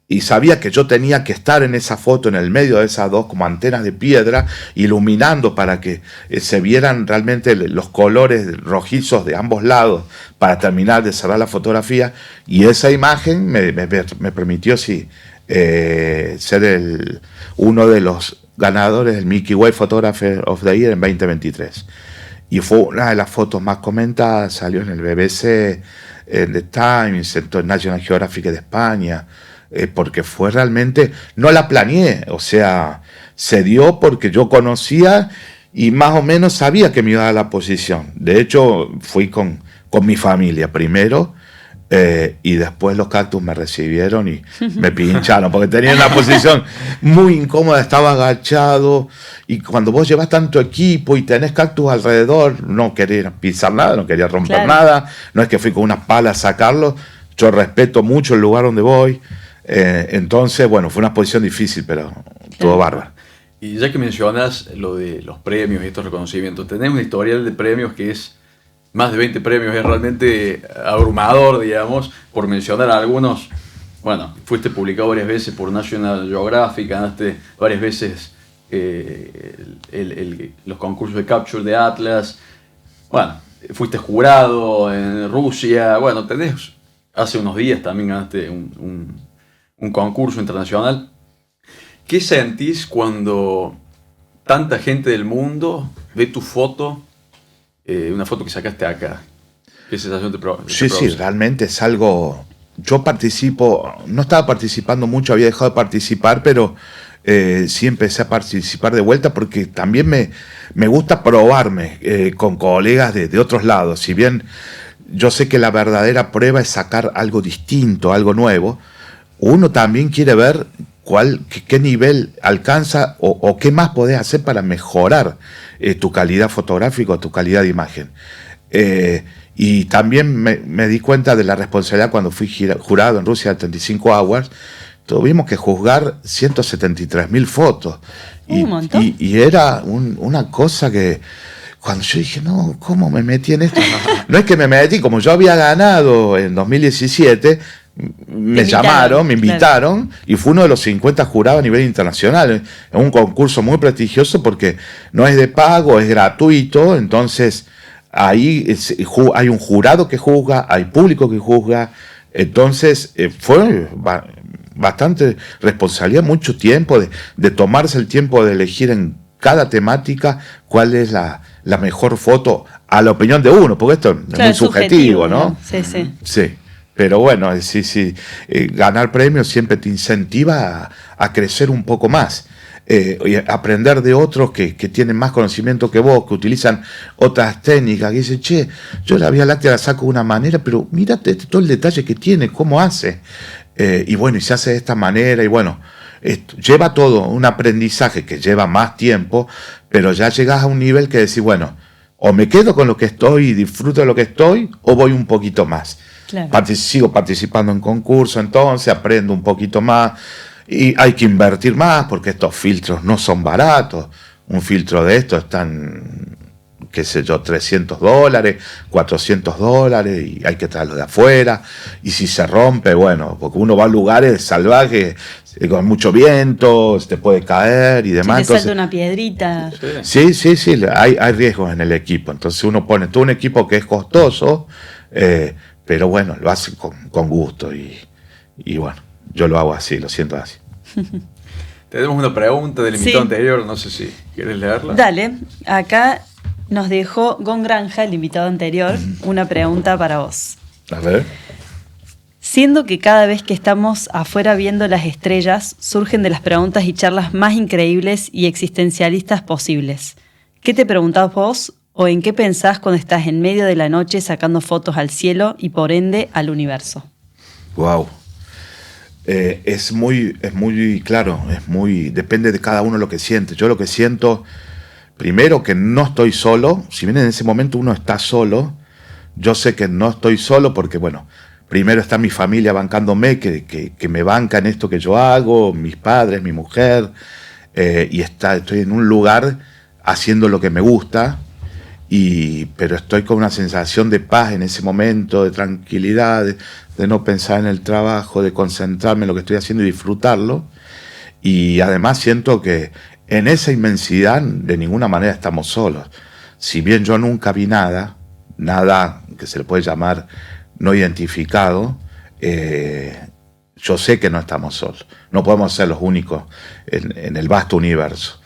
y sabía que yo tenía que estar en esa foto, en el medio de esas dos como antenas de piedra, iluminando para que se vieran realmente los colores rojizos de ambos lados para terminar de cerrar la fotografía. Y esa imagen me permitió ser uno de los ganadores del Milky Way Photographer of the Year en 2023. Y fue una de las fotos más comentadas, salió en el BBC, en The Times, en National Geographic de España, porque fue realmente, no la planeé, o sea, se dio porque yo conocía y más o menos sabía que me iba a dar la posición. De hecho, fui con mi familia primero, Y después los cactus me recibieron y me pincharon porque tenía una posición muy incómoda, estaba agachado, y cuando vos llevas tanto equipo y tenés cactus alrededor, no quería pisar nada, no quería romper nada, no es que fui con unas palas a sacarlo, yo respeto mucho el lugar donde voy, entonces bueno, fue una posición difícil, pero todo bárbaro. Y ya que mencionas lo de los premios y estos reconocimientos, tenemos un historial de premios que es más de 20 premios, es realmente abrumador, digamos, por mencionar algunos. Bueno, fuiste publicado varias veces por National Geographic, ganaste varias veces los concursos de Capture de Atlas. Bueno, fuiste jurado en Rusia. Bueno, hace unos días también ganaste un concurso internacional. ¿Qué sentís cuando tanta gente del mundo ve tu foto? Una foto que sacaste acá. ¿Qué sensación te produce? Sí, realmente es algo... Yo participo, no estaba participando mucho, había dejado de participar, pero sí empecé a participar de vuelta porque también me gusta probarme con colegas de otros lados. Si bien yo sé que la verdadera prueba es sacar algo distinto, algo nuevo, uno también quiere ver qué nivel alcanza o qué más podés hacer para mejorar tu calidad fotográfica o tu calidad de imagen. Y también me di cuenta de la responsabilidad cuando fui jurado en Rusia 35 Hours. Tuvimos que juzgar 173.000 fotos. Un montón. Y era una cosa que... Cuando yo dije, no, ¿cómo me metí en esto? No es que me metí, como yo había ganado en 2017... me invitaron, y fue uno de los 50 jurados a nivel internacional. Es un concurso muy prestigioso porque no es de pago, es gratuito, entonces ahí hay un jurado que juzga, hay público que juzga, entonces fue bastante responsabilidad, mucho tiempo de tomarse el tiempo de elegir en cada temática cuál es la mejor foto a la opinión de uno, porque esto es muy subjetivo, ¿no? Sí. Pero bueno, ganar premios siempre te incentiva a crecer un poco más, y aprender de otros que tienen más conocimiento que vos, que utilizan otras técnicas, que dicen, che, yo la Vía Láctea la saco de una manera, pero mírate todo el detalle que tiene, cómo hace. Y bueno, y se hace de esta manera, y bueno, lleva todo un aprendizaje que lleva más tiempo, pero ya llegás a un nivel que decís, bueno, o me quedo con lo que estoy y disfruto de lo que estoy, o voy un poquito más. Claro. Sigo participando en concursos, entonces aprendo un poquito más y hay que invertir más porque estos filtros no son baratos. Un filtro de estos están, qué sé yo, $300, $400 y hay que traerlo de afuera. Y si se rompe, bueno, porque uno va a lugares salvajes con mucho viento, se te puede caer y demás. Si te salta una piedrita. Sí, hay riesgos en el equipo. Entonces uno pone todo un equipo que es costoso, pero bueno, lo hace con gusto y bueno, yo lo hago así, lo siento así. Tenemos una pregunta del invitado anterior, no sé si quieres leerla. Dale, acá nos dejó Gon Granja, el invitado anterior, una pregunta para vos. A ver. Siendo que cada vez que estamos afuera viendo las estrellas, surgen de las preguntas y charlas más increíbles y existencialistas posibles. ¿Qué te preguntás vos? ¿O en qué pensás cuando estás en medio de la noche sacando fotos al cielo y por ende al universo? Wow. Es muy claro, depende de cada uno lo que siente. Yo lo que siento, primero que no estoy solo, si bien en ese momento uno está solo, yo sé que no estoy solo porque, bueno, primero está mi familia bancándome, que me banca en esto que yo hago, mis padres, mi mujer, y estoy en un lugar haciendo lo que me gusta. Pero estoy con una sensación de paz en ese momento, de tranquilidad, de no pensar en el trabajo, de concentrarme en lo que estoy haciendo y disfrutarlo. Y además siento que en esa inmensidad de ninguna manera estamos solos. Si bien yo nunca vi nada que se le puede llamar no identificado, yo sé que no estamos solos. No podemos ser los únicos en el vasto universo.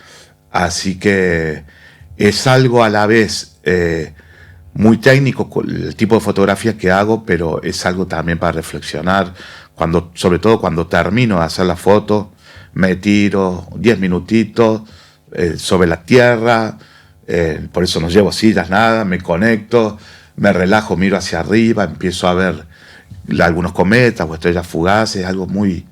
Así que es algo a la vez muy técnico el tipo de fotografía que hago, pero es algo también para reflexionar. Sobre todo cuando termino de hacer la foto, me tiro 10 minutitos sobre la tierra, por eso no llevo sillas, nada, me conecto, me relajo, miro hacia arriba, empiezo a ver algunos cometas o estrellas fugaces, algo muy,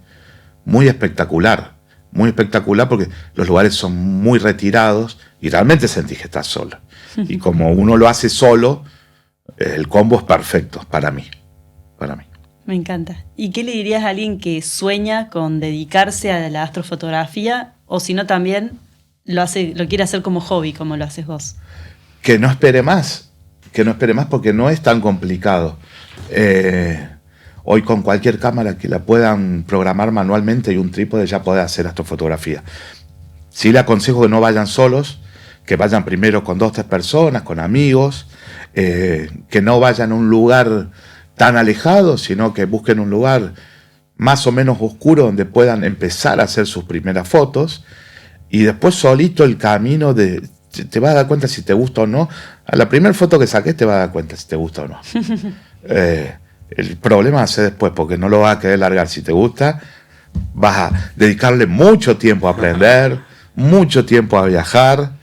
muy espectacular. Muy espectacular porque los lugares son muy retirados y realmente sentís que estás solo. Y como uno lo hace solo, el combo es perfecto para mí. Para mí. Me encanta. ¿Y qué le dirías a alguien que sueña con dedicarse a la astrofotografía o si no también lo quiere hacer como hobby, como lo haces vos? Que no espere más porque no es tan complicado. Hoy con cualquier cámara que la puedan programar manualmente y un trípode ya puede hacer astrofotografía. Sí le aconsejo que no vayan solos, que vayan primero con 2 o 3 personas, con amigos, que no vayan a un lugar tan alejado, sino que busquen un lugar más o menos oscuro donde puedan empezar a hacer sus primeras fotos y después solito el camino te vas a dar cuenta si te gusta o no. A la primera foto que saques te vas a dar cuenta si te gusta o no. El problema va a ser después, porque no lo vas a querer largar. Si te gusta, vas a dedicarle mucho tiempo a aprender, mucho tiempo a viajar,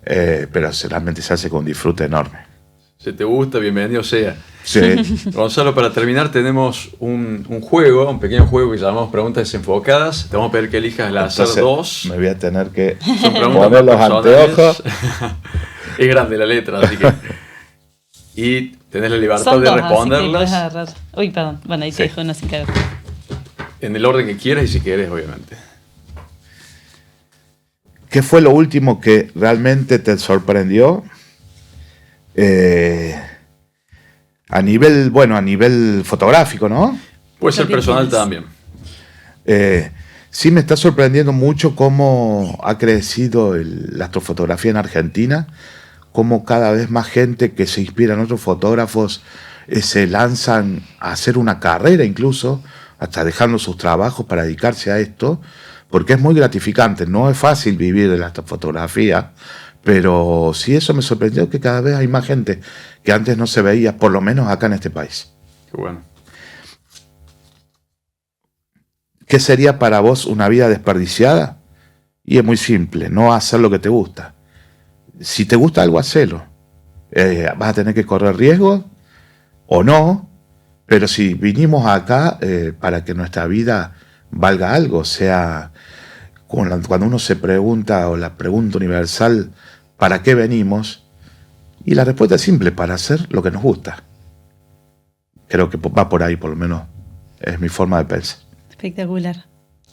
pero realmente se hace con un disfrute enorme. Si te gusta, bienvenido sea. Sí. Gonzalo, para terminar tenemos un juego, un pequeño juego que llamamos Preguntas Desenfocadas. Te vamos a pedir que elijas al azar Entonces, 2. me voy a tener que Son preguntas poner los personales. anteojos. Es grande la letra, así que... Y tenés la libertad Son de dos, así que responderlas puedes agarrar. Uy, perdón. Bueno, ahí te Sí. dejo una sin caer. en el orden que quieras y si quieres, obviamente. ¿Qué fue lo último que realmente te sorprendió? A nivel fotográfico, ¿no? Puede ser Lo que personal quieras. también. Sí me está sorprendiendo mucho cómo ha crecido la astrofotografía en Argentina, cómo cada vez más gente que se inspira en otros fotógrafos se lanzan a hacer una carrera incluso, hasta dejando sus trabajos para dedicarse a esto, porque es muy gratificante. No es fácil vivir de la astrofotografía, pero sí eso me sorprendió, que cada vez hay más gente que antes no se veía, por lo menos acá en este país. Qué bueno. ¿Qué sería para vos una vida desperdiciada? Y es muy simple, no hacer lo que te gusta. Si te gusta algo, hacelo. Vas a tener que correr riesgos o no, pero si vinimos acá para que nuestra vida valga algo, o sea, cuando uno se pregunta, o la pregunta universal, ¿para qué venimos? Y la respuesta es simple, para hacer lo que nos gusta. Creo que va por ahí, por lo menos es mi forma de pensar. Espectacular.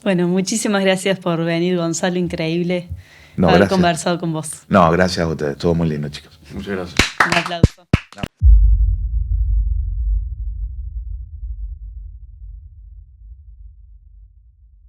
Bueno, muchísimas gracias por venir, Gonzalo. Increíble No, haber gracias. conversado con vos. No, gracias a ustedes. Estuvo muy lindo, chicos. Muchas gracias. Un aplauso. No.